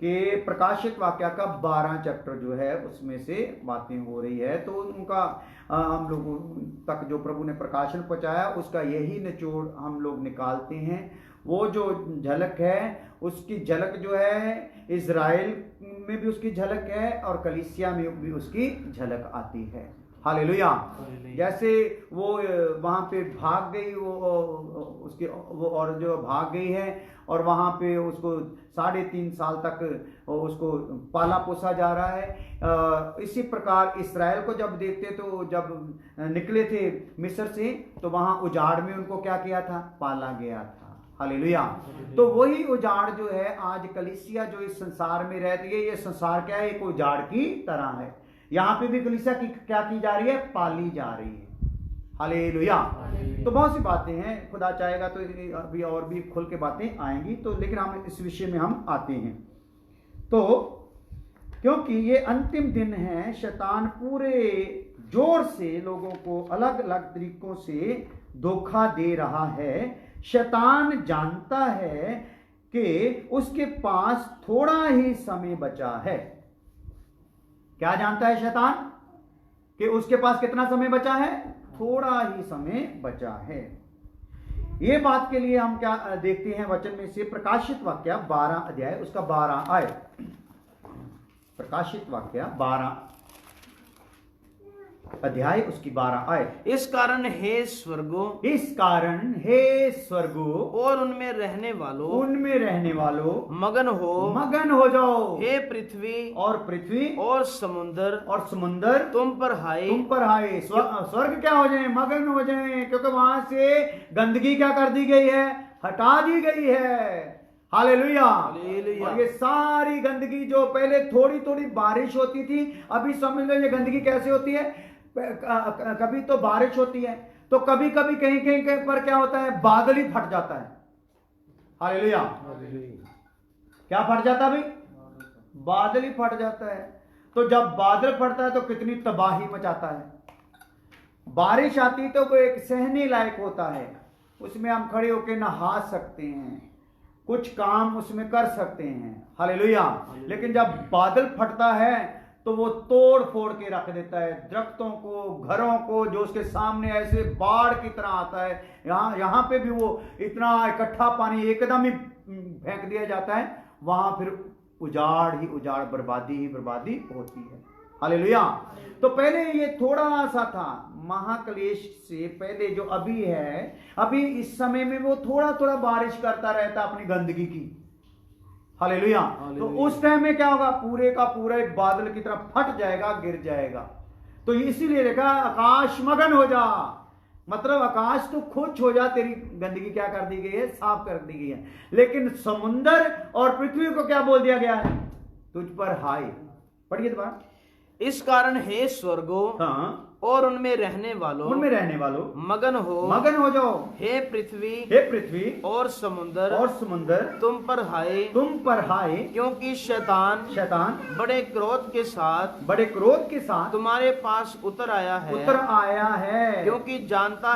के प्रकाशित वाक्य का 12 चैप्टर जो है उसमें से बातें हो रही है, तो उनका हम लोगों तक जो प्रभु ने प्रकाशन पहुंचाया उसका यही निचोड़ हम लोग निकालते हैं। वो जो झलक है उसकी झलक जो है इज़राइल में भी उसकी झलक है और कलीसिया में भी उसकी झलक आती है। हालेलुया। जैसे वो वहाँ पे भाग गई, वो उसके वो और जो भाग गई है और वहाँ पे उसको 3.5 साल तक उसको पाला पोसा जा रहा है। इसी प्रकार इस्राएल को जब देखते तो जब निकले थे मिस्र से तो वहाँ उजाड़ में उनको क्या किया था, पाला गया था। हालेलुया। तो वही उजाड़ जो है आज कलीसिया जो इस संसार में रहती है, ये संसार क्या है, एक उजाड़ की तरह है। यहाँ पे भी कलीसिया की क्या की जा रही है, पाली जा रही है। हालेलुया। तो बहुत सी बातें हैं, खुदा चाहेगा तो अभी और भी खुल के बातें आएंगी, तो लेकिन हम इस विषय में हम आते हैं। तो क्योंकि ये अंतिम दिन है, शैतान पूरे जोर से लोगों को अलग अलग तरीकों से धोखा दे रहा है। शैतान जानता है कि उसके पास थोड़ा ही समय बचा है। क्या जानता है शैतान, कि उसके पास कितना समय बचा है, थोड़ा ही समय बचा है। ये बात के लिए हम क्या देखते हैं वचन में से, प्रकाशित वाक्य 12 अध्याय उसका 12 आयत। प्रकाशित वाक्य 12 अध्याय उसकी 12 आयत। इस कारण हे स्वर्गो, इस कारण हे स्वर्गो और उनमें रहने वालों मगन हो जाओ। हे पृथ्वी और पृथ्वी और समुंदर तुम पर हाय। स्वर्ग क्या हो जाए, मगन हो जाए, क्योंकि वहां से गंदगी क्या कर दी गई है, हटा दी गई है। हालेलुया। और ये सारी गंदगी जो पहले थोड़ी थोड़ी बारिश होती थी, अभी समझ लो ये गंदगी कैसे होती है, कभी तो बारिश होती है तो कभी कभी कहीं कहीं पर क्या होता है, बादल ही फट जाता है। हालेलुया। क्या फट जाता है भाई, बादल ही फट जाता है। तो जब बादल फटता है तो कितनी तबाही मचाता है। बारिश आती तो वो एक सहने लायक होता है, उसमें हम खड़े होकर नहा सकते हैं, कुछ काम उसमें कर सकते हैं। हालेलुया। लेकिन जब बादल फटता है तो वो तोड़ फोड़ के रख देता है दरख्तों को, घरों को, जो उसके सामने ऐसे बाढ़ की तरह आता है। यहाँ पे भी वो इतना इकट्ठा पानी एकदम ही फेंक दिया जाता है, वहां फिर उजाड़ ही उजाड़, बर्बादी ही बर्बादी होती है। हालेलुया। तो पहले ये थोड़ा सा था, महाक्लेश से पहले जो अभी है, अभी इस समय में वो थोड़ा थोड़ा बारिश करता रहता अपनी गंदगी की। हालेलुया। तो उस टाइम में क्या होगा, पूरे का पूरा एक बादल की तरह फट जाएगा, गिर जाएगा। तो इसीलिए देखा, आकाश मगन हो जा, मतलब आकाश तो खुश हो जा, तेरी गंदगी क्या कर दी गई है, साफ कर दी गई है। लेकिन समुंदर और पृथ्वी को क्या बोल दिया गया है, तुझ पर हाय। पढ़िए दोबारा। इस कारण हे स्वर्गो, हाँ, और उनमें रहने वालों मगन हो जाओ। हे पृथ्वी और समुंदर तुम पर हाय क्योंकि शैतान बड़े क्रोध के साथ तुम्हारे पास उतर आया है क्योंकि जानता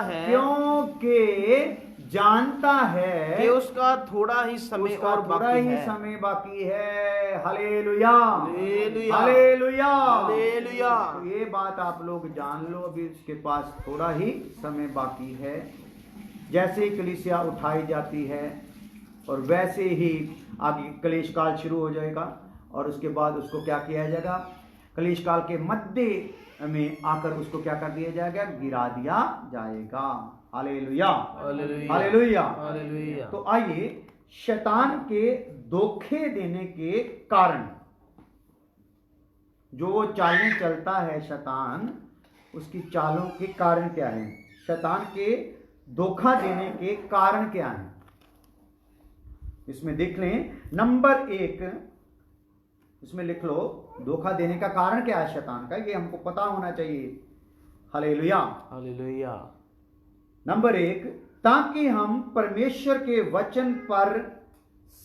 है कि उसका थोड़ा ही समय बाकी है। हालेलुया। ये बात आप लोग जान लो, अभी उसके पास थोड़ा ही समय बाकी है। जैसे ही कलीसिया उठाई जाती है और वैसे ही आगे कलेश काल शुरू हो जाएगा और उसके बाद उसको क्या किया जाएगा, कलेश काल के मध्य में आकर उसको क्या कर दिया जाएगा, गिरा दिया जाएगा। हालेलुया। तो आइए शैतान के धोखे देने के कारण, जो वो चालें चलता है शैतान, उसकी चालों के कारण क्या है, शैतान के धोखा देने के कारण क्या है, इसमें देख लें। नंबर 1 इसमें लिख लो, धोखा देने का कारण क्या है शैतान का, ये हमको पता होना चाहिए। हालेलुया। नंबर 1, ताकि हम परमेश्वर के वचन पर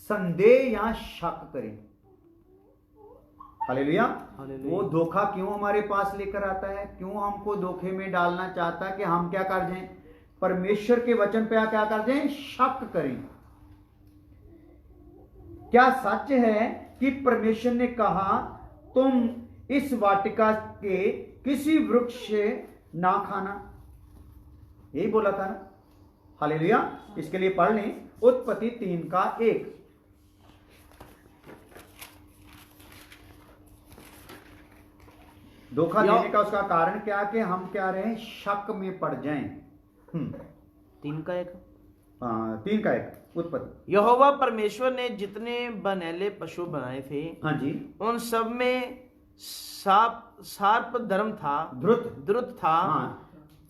संदेह या शक करें। हालेलुया। वो धोखा क्यों हमारे पास लेकर आता है, क्यों हमको धोखे में डालना चाहता है कि हम क्या कर जाएं, परमेश्वर के वचन पे क्या कर जाएं, शक करें। क्या सच है कि परमेश्वर ने कहा तुम इस वाटिका के किसी वृक्ष से ना खाना, यही बोला था ना। हालेलुया। इसके लिए पढ़ लें उत्पत्ति 3:1। धोखा देने का उसका कारण क्या, कि हम क्या रहे, शक में पड़ जाएं। 3:1 उत्पत्ति। यहोवा परमेश्वर ने जितने बनैले पशु बनाए थे, हाँ जी, उन सब में सार्प धर्म था, द्रुत था। हाँ।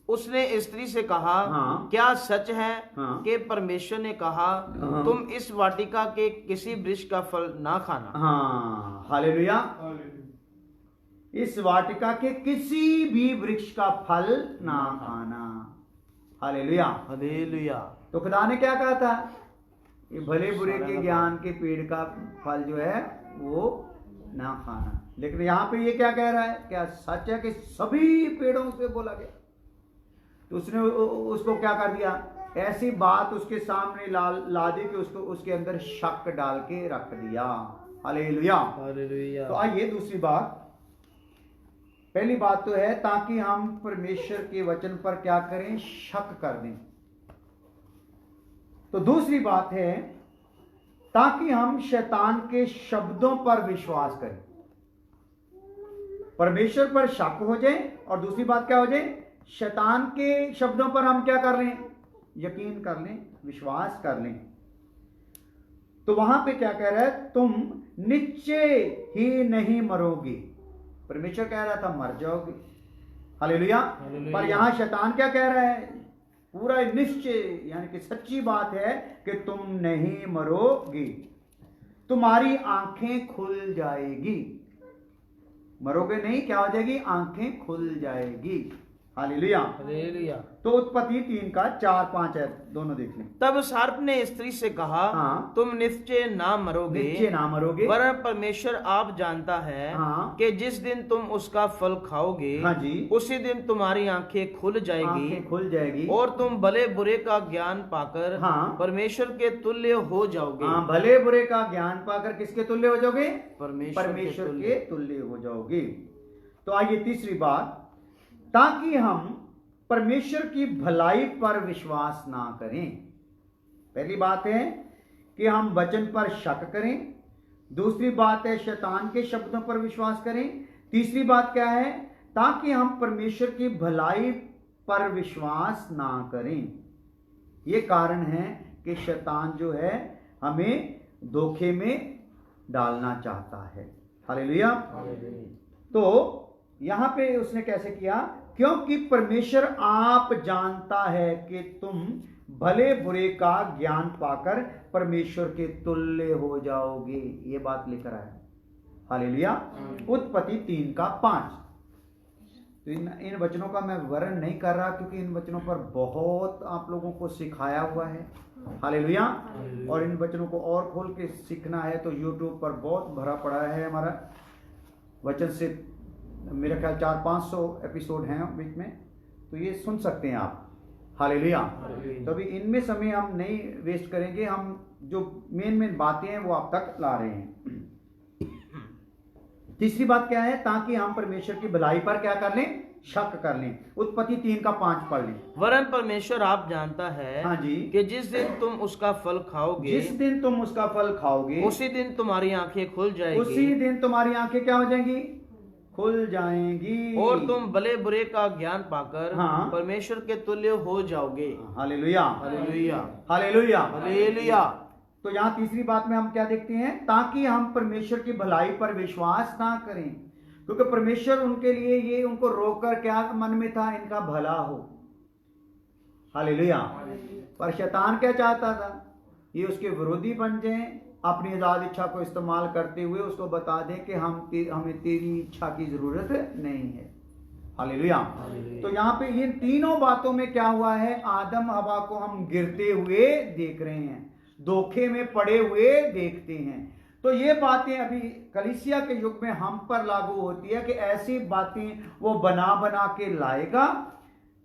उसने स्त्री से कहा, हाँ। क्या सच है हाँ। कि परमेश्वर ने कहा तुम इस वाटिका के किसी वृक्ष का फल ना खाना। हाँ। हालेलुया। इस वाटिका के किसी भी वृक्ष का फल ना खाना। हालेलुया। तो खुदा ने क्या कहा था, ये भले बुरे के ज्ञान के पेड़ का फल जो है वो ना खाना। लेकिन यहाँ पे ये क्या कह रहा है, क्या सच है कि सभी पेड़ों से बोला गया। तो उसने उसको क्या कर दिया, ऐसी बात उसके सामने ला दी कि उसको उसके अंदर शक डाल के रख दिया। हालेलुया। तो आइए दूसरी बात, पहली बात तो है ताकि हम परमेश्वर के वचन पर क्या करें, शक कर दें। तो दूसरी बात है ताकि हम शैतान के शब्दों पर विश्वास करें। परमेश्वर पर शक हो जाए और दूसरी बात क्या हो जाए, शैतान के शब्दों पर हम क्या कर लें, यकीन कर लें, विश्वास कर लें। तो वहां पे क्या कह रहा है, तुम निश्चय ही नहीं मरोगे। परमेश्वर कह रहा था मर जाओगे। हालेलुया। पर यहां शैतान क्या कह रहा है, पूरा निश्चय यानी कि सच्ची बात है कि तुम नहीं मरोगे, तुम्हारी आंखें खुल जाएगी। मरोगे नहीं, क्या हो जाएगी, आंखें खुल जाएगी। हालेलुया। तो उत्पत्ति 3:4-5 है, दोनों देख लें। तब सर्प ने स्त्री से कहा, हाँ। तुम निश्चय ना मरोगे, वरन परमेश्वर आप जानता है हाँ। कि जिस दिन तुम उसका फल खाओगे, हाँ जी, उसी दिन तुम्हारी आंखें खुल जाएगी और तुम भले बुरे का ज्ञान पाकर हाँ। परमेश्वर के तुल्य हो जाओगे। हाँ, भले बुरे का ज्ञान पाकर किसके तुल्य हो जाओगे, परमेश्वर के तुल्य हो जाओगे। तो आइए तीसरी बात, ताकि हम परमेश्वर की भलाई पर विश्वास ना करें। पहली बात है कि हम वचन पर शक करें, दूसरी बात है शैतान के शब्दों पर विश्वास करें, तीसरी बात क्या है, ताकि हम परमेश्वर की भलाई पर विश्वास ना करें। ये कारण है कि शैतान जो है हमें धोखे में डालना चाहता है। हालेलुया। तो यहां पे उसने कैसे किया, क्योंकि परमेश्वर आप जानता है कि तुम भले बुरे का ज्ञान पाकर परमेश्वर के तुल्य हो जाओगे। ये बात लेकर आया। हालेलुया। उत्पत्ति 3:5। तो इन वचनों का मैं वर्णन नहीं कर रहा, क्योंकि इन वचनों पर बहुत आप लोगों को सिखाया हुआ है। हालेलुया। और इन वचनों को और खोल के सीखना है तो यूट्यूब पर बहुत भरा पड़ा है हमारा वचन से, मेरा ख्याल 400-500 एपिसोड हैं बीच में, तो ये सुन सकते हैं आप। हालेलुया। तो अभी इनमें समय हम नहीं वेस्ट करेंगे, हम जो मेन बातें हैं वो आप तक ला रहे हैं। तीसरी बात क्या है? ताकि हम परमेश्वर की भलाई पर क्या कर लें? शक कर लें। उत्पत्ति 3:5 पढ़ लें। वरन परमेश्वर आप जानता है, हाँ जी, कि जिस दिन तुम उसका फल खाओगे, जिस दिन तुम उसका फल खाओगे, उसी दिन तुम्हारी आंखें खुल जाएगी, उसी दिन तुम्हारी आंखें क्या हो जाएंगी? खुल जाएंगी, और तुम भले बुरे का ज्ञान पाकर हाँ, परमेश्वर के तुल्य हो जाओगे। Hallelujah, hallelujah, hallelujah, hallelujah. तो यहाँ तीसरी बात में हम क्या देखते हैं? ताकि हम परमेश्वर की भलाई पर विश्वास ना करें, क्योंकि परमेश्वर उनके लिए ये उनको रोककर क्या मन में था? इनका भला हो। हालेलुया। पर शैतान क्या चाहता था? ये उसके विरोधी बन जाएं, अपनी आजाद इच्छा को इस्तेमाल करते हुए उसको बता दें कि हमें तेरी इच्छा की जरूरत नहीं है। हालेलुया। तो यहाँ पे इन तीनों बातों में क्या हुआ है? आदम हवा को हम गिरते हुए देख रहे हैं, धोखे में पड़े हुए देखते हैं। तो ये बातें अभी कलीसिया के युग में हम पर लागू होती है कि ऐसी बातें वो बना बना के लाएगा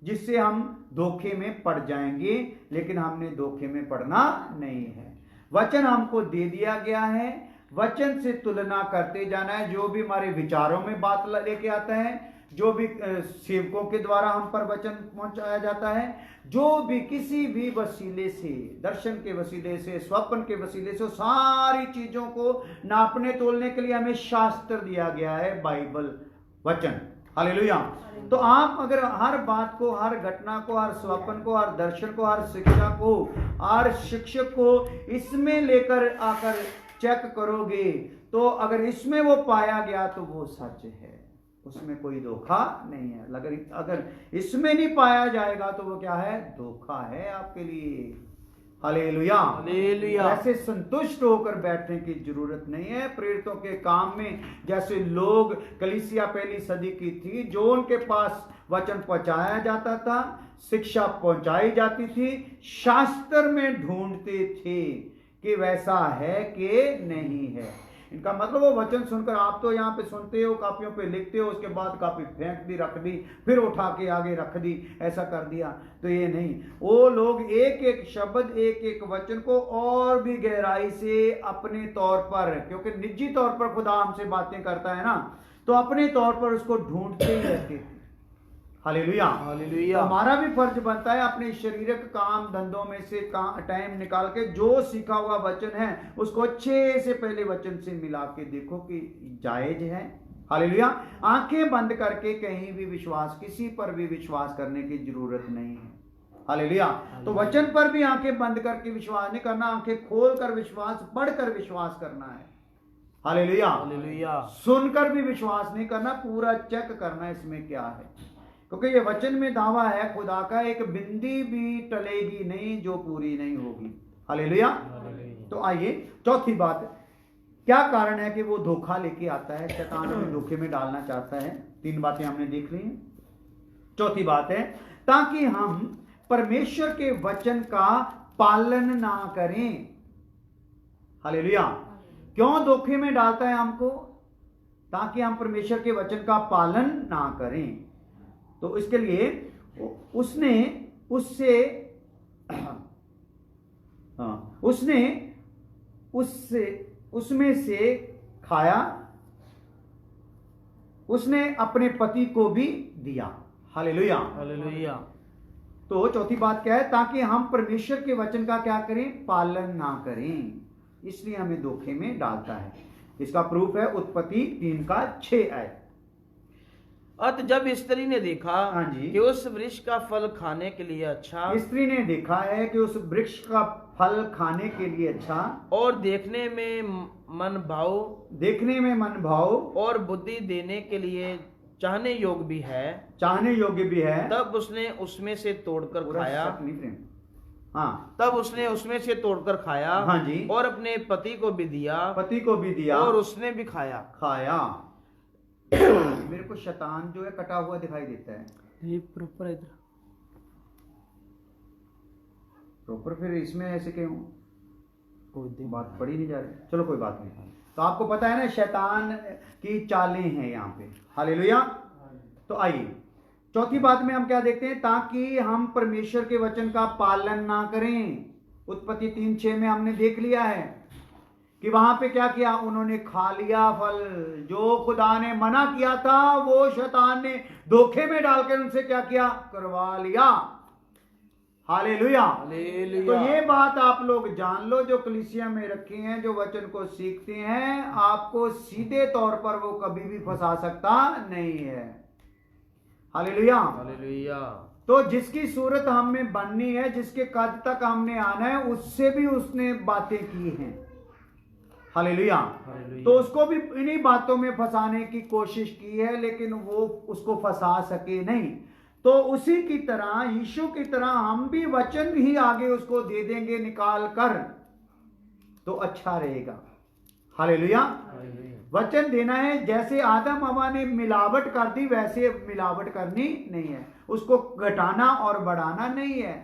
जिससे हम धोखे में पड़ जाएंगे, लेकिन हमने धोखे में पड़ना नहीं है। वचन हमको दे दिया गया है, वचन से तुलना करते जाना है। जो भी हमारे विचारों में बात लेके आता है, जो भी सेवकों के द्वारा हम पर वचन पहुंचाया जाता है, जो भी किसी भी वसीले से, दर्शन के वसीले से, स्वप्न के वसीले से, सारी चीजों को नापने तोलने के लिए हमें शास्त्र दिया गया है, बाइबल, वचन। हालेलुया। तो आप अगर हर बात को, हर घटना को, हर स्वप्न को, हर दर्शन को, हर शिक्षा को, हर शिक्षक को इसमें लेकर आकर चेक करोगे, तो अगर इसमें वो पाया गया तो वो सच है, उसमें कोई धोखा नहीं है। अगर इसमें नहीं पाया जाएगा तो वो क्या है? धोखा है आपके लिए। Hallelujah, hallelujah. ऐसे संतुष्ट होकर बैठने की जरूरत नहीं है। प्रेरितों के काम में जैसे लोग कलीसिया पहली सदी की थी, जो उनके पास वचन पहुंचाया जाता था, शिक्षा पहुंचाई जाती थी, शास्त्र में ढूंढते थे कि वैसा है कि नहीं है। इनका मतलब वो वचन सुनकर, आप तो यहाँ पे सुनते हो, कापियों पे लिखते हो, उसके बाद कापी फेंक दी, रख दी, फिर उठा के आगे रख दी, ऐसा कर दिया। तो ये नहीं, वो लोग एक एक शब्द, एक एक वचन को और भी गहराई से अपने तौर पर, क्योंकि निजी तौर पर खुदा हमसे बातें करता है ना, तो अपने तौर पर उसको ढूंढते ही रहते थे। Hallelujah, hallelujah. हमारा भी फर्ज बनता है अपने शारीरिक काम धंधों में से टाइम निकाल के जो सीखा हुआ वचन है उसको अच्छे से पहले वचन से मिला के देखो कि जायज है। हालेलुया। आंखें बंद करके कहीं भी विश्वास, किसी पर भी विश्वास करने की जरूरत नहीं है। हालेलुया। तो वचन पर भी आंखें बंद करके विश्वास नहीं करना, आंखें खोल कर विश्वास, पढ़कर विश्वास करना है। Hallelujah, hallelujah. सुनकर भी विश्वास नहीं करना, पूरा चेक करना इसमें क्या है, क्योंकि ये वचन में दावा है खुदा का, एक बिंदी भी टलेगी नहीं जो पूरी नहीं होगी। हालेलुया। तो आइए चौथी बात, क्या कारण है कि वो धोखा लेके आता है, शैतान हमें धोखे में डालना चाहता है? 3 बातें हमने देख ली हैं। चौथी बात है, ताकि हम परमेश्वर के वचन का पालन ना करें। हालेलुया। क्यों धोखे में डालता है हमको? ताकि हम परमेश्वर के वचन का पालन ना करें। तो इसके लिए उसमें से खाया, उसने अपने पति को भी दिया। Hallelujah, hallelujah. तो चौथी बात क्या है? ताकि हम परमेश्वर के वचन का क्या करें? पालन ना करें, इसलिए हमें धोखे में डालता है। इसका प्रूफ है उत्पत्ति 3:6। अत जब स्त्री ने देखा, हाँ जी, कि उस वृक्ष का फल खाने के लिए अच्छा, स्त्री ने देखा है कि उस वृक्ष का फल खाने के लिए अच्छा और देखने में मन भाव और बुद्धि देने के लिए चाहने योग्य भी है, तब उसने उसमें से तोड़कर खाया। हाँ, तब उसने उसमें से तोड़कर खाया, हाँ जी, और अपने पति को भी दिया, और उसने भी खाया। मेरे को शैतान जो है कटा हुआ दिखाई देता है। ये प्रॉपर है इधर। प्रॉपर फिर इसमें ऐसे क्यों बात पढ़ी नहीं जा रही? चलो कोई बात नहीं। तो आपको पता है ना शैतान की चालें हैं यहाँ पे। हालेलुया। तो आइए चौथी बात में हम क्या देखते हैं, ताकि हम परमेश्वर के वचन का पालन ना करें। उत्पत्ति 3:6 में हमने देख लिया है कि वहां पे क्या किया, उन्होंने खा लिया फल। जो खुदा ने मना किया था वो शैतान ने धोखे में डालकर उनसे क्या किया, करवा लिया। हालेलुया। तो ये बात आप लोग जान लो, जो कलीसिया में रखे हैं, जो वचन को सीखते हैं, आपको सीधे तौर पर वो कभी भी फंसा सकता नहीं है। हालेलुया। हालेलुया। तो जिसकी सूरत हमें बननी है, जिसके कद तक हमने आना है, उससे भी उसने बातें की हैं। हालेलुया। तो उसको भी इन्हीं बातों में फंसाने की कोशिश की है, लेकिन वो उसको फंसा सके नहीं। तो उसी की तरह, यीशु की तरह हम भी वचन ही आगे उसको दे देंगे निकाल कर, तो अच्छा रहेगा। हालेलुया। वचन देना है। जैसे आदम हवा ने मिलावट कर दी, वैसे मिलावट करनी नहीं है। उसको घटाना और बढ़ाना नहीं है।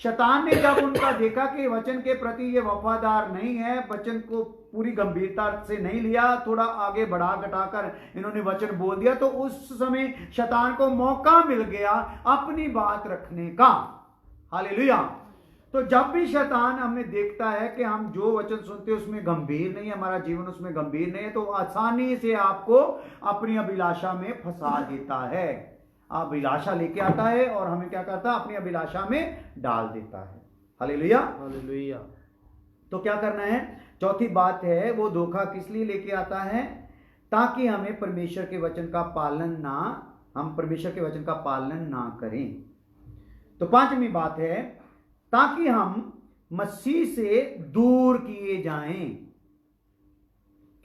शैतान ने जब उनका देखा कि वचन के प्रति ये वफादार नहीं है, वचन को पूरी गंभीरता से नहीं लिया, थोड़ा आगे बढ़ा घटाकर इन्होंने वचन बोल दिया, तो उस समय शैतान को मौका मिल गया अपनी बात रखने का। हालेलुया। तो जब भी शैतान हमें देखता है कि हम जो वचन सुनते हैं उसमें गंभीर नहीं है, हमारा जीवन उसमें गंभीर नहीं है, तो आसानी से आपको अपनी अभिलाषा में फंसा देता है। अभिलाषा लेके आता है और हमें क्या करता है, अपनी अभिलाषा में डाल देता है। हालेलुया। हालेलुया। तो क्या करना है, चौथी बात है, वो धोखा किस लिए लेके आता है, ताकि हमें परमेश्वर के वचन का पालन ना, हम परमेश्वर के वचन का पालन ना करें। तो पांचवी बात है, ताकि हम मसीह से दूर किए जाएं।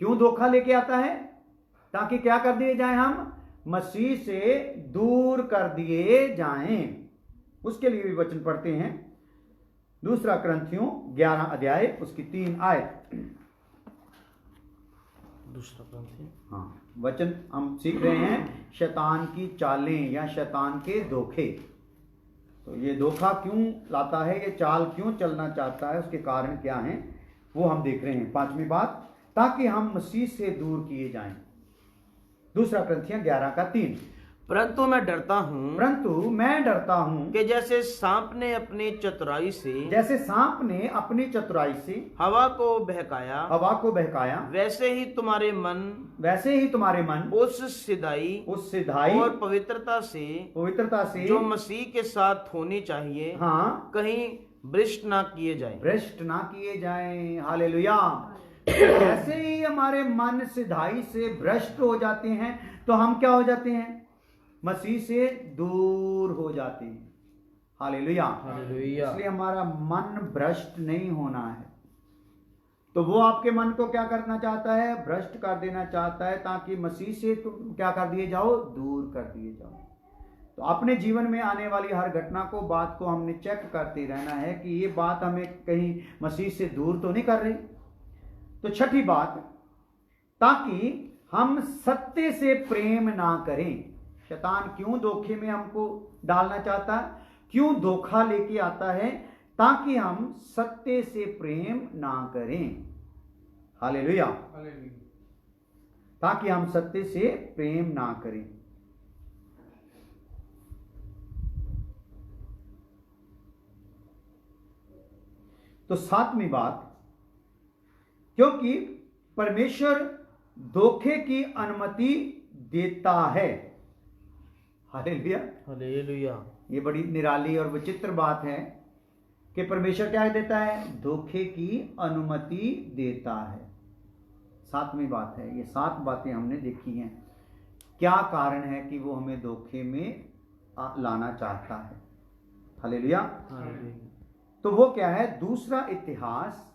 क्यों धोखा लेके आता है, ताकि क्या कर दिए जाएं, हम मसीह से दूर कर दिए जाएं। उसके लिए भी वचन पढ़ते हैं। दूसरा कुरिन्थियों 11 अध्याय उसकी 3 आयत। दूसरा कुरिन्थियों, हाँ, वचन हम सीख रहे हैं शैतान की चालें या शैतान के धोखे। तो ये धोखा क्यों लाता है, ये चाल क्यों चलना चाहता है, उसके कारण क्या हैं, वो हम देख रहे हैं। पांचवी बात, ताकि हम मसीह से दूर किए जाएं। दूसरा कुरिन्थियों 11:3। परंतु मैं डरता हूं कि जैसे सांप ने अपनी चतुराई से हवा को बहकाया, वैसे ही तुम्हारे मन उस सिधाई और पवित्रता से जो मसीह के साथ होनी चाहिए, हाँ, कहीं भ्रष्ट ना किए जाएं। हालेलुया। ऐसे ही हमारे मन सिधाई से भ्रष्ट हो जाते हैं, तो हम क्या हो जाते हैं, मसीह से दूर हो जाते हैं। हालेलुया। इसलिए हमारा मन भ्रष्ट नहीं होना है। तो वो आपके मन को क्या करना चाहता है, भ्रष्ट कर देना चाहता है, ताकि मसीह से तुम क्या कर दिए जाओ, दूर कर दिए जाओ। तो अपने जीवन में आने वाली हर घटना को, बात को हमने चेक करते रहना है कि ये बात हमें कहीं मसीह से दूर तो नहीं कर रही। तो छठी बात, ताकि हम सत्य से प्रेम ना करें। शैतान क्यों धोखे में हमको डालना चाहता है, क्यों धोखा लेके आता है, ताकि हम सत्य से प्रेम ना करें। हालेलुया। ताकि हम सत्य से प्रेम ना करें। तो सातवीं बात, क्योंकि परमेश्वर धोखे की अनुमति देता है। हालेलुया। हालेलुया। ये बड़ी निराली और विचित्र बात है कि परमेश्वर क्या देता है, धोखे की अनुमति देता है। सातवीं बात है, ये 7 बातें हमने देखी हैं। क्या कारण है कि वो हमें धोखे में लाना चाहता है। हालेलुया। तो वो क्या है, दूसरा इतिहास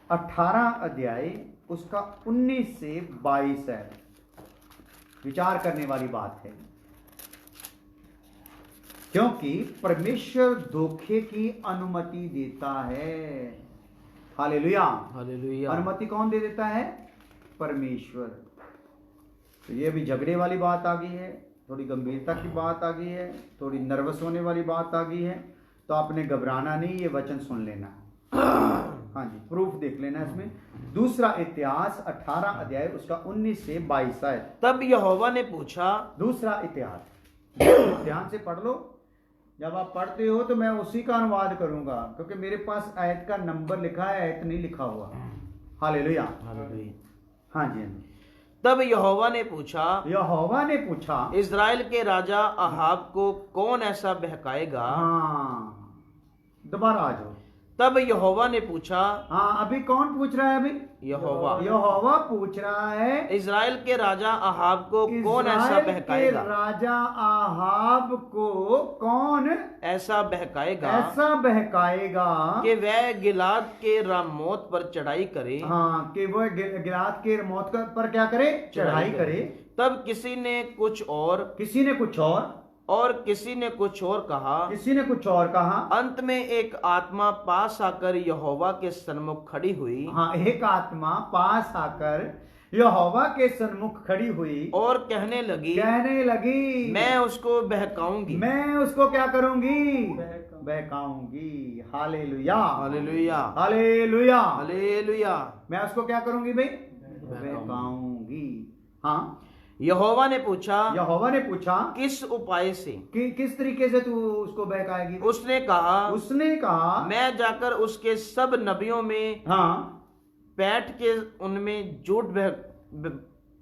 18 अध्याय उसका 19 से 22 है। विचार करने वाली बात है, क्योंकि परमेश्वर धोखे की अनुमति देता है। हालेलुया। हालेलुया। अनुमति कौन दे देता है, परमेश्वर। तो ये अभी झगड़े वाली बात आ गई है, थोड़ी गंभीरता की बात आ गई है, थोड़ी नर्वस होने वाली बात आ गई है। तो आपने घबराना नहीं, ये वचन सुन लेना। हाँ जी, प्रूफ देख लेना इसमें। दूसरा इतिहास 18 अध्याय उसका 19 से 22 है। तब यहोवा ने पूछा, दूसरा इतिहास ध्यान से पढ़ लो। जब आप पढ़ते हो तो मैं उसी का अनुवाद करूंगा, क्योंकि मेरे पास आयत का नंबर लिखा है, आयत नहीं लिखा हुआ। हालेलुया। हाँ जी। तब यहोवा ने पूछा, इज़राइल के राजा अहाब को कौन ऐसा बहकाएगा? हाँ, दोबारा आ जाओ। तब यहोवा ने पूछा, हाँ, अभी कौन पूछ रहा है? अभी यहोवा पूछ रहा है, इज़राइल के राजा अहाब को कौन ऐसा बहकाएगा? राजा अहाब को कौन ऐसा बहकाएगा कि वह गिलाद के रामोत पर चढ़ाई करे। हाँ, कि वह गिलाद के रामोत पर क्या करे? चढ़ाई करे। तब किसी ने कुछ और किसी ने कुछ और कहा। अंत में एक आत्मा पास आकर यहोवा के सन्मुख खड़ी हुई। हाँ, एक आत्मा पास आकर यहोवा के सन्मुख खड़ी हुई और कहने लगी, मैं उसको बहकाऊंगी। मैं उसको क्या करूंगी? बहकाऊंगी। Hallelujah, hallelujah, hallelujah, hallelujah. मैं उसको क्या करूंगी भाई? बहकाऊंगी। हाँ, यहोवा ने पूछा, किस उपाय से? किस तरीके से तू उसको बहकाएगी? उसने कहा, मैं जाकर उसके सब नबियों में बैठ के उनमें झूठ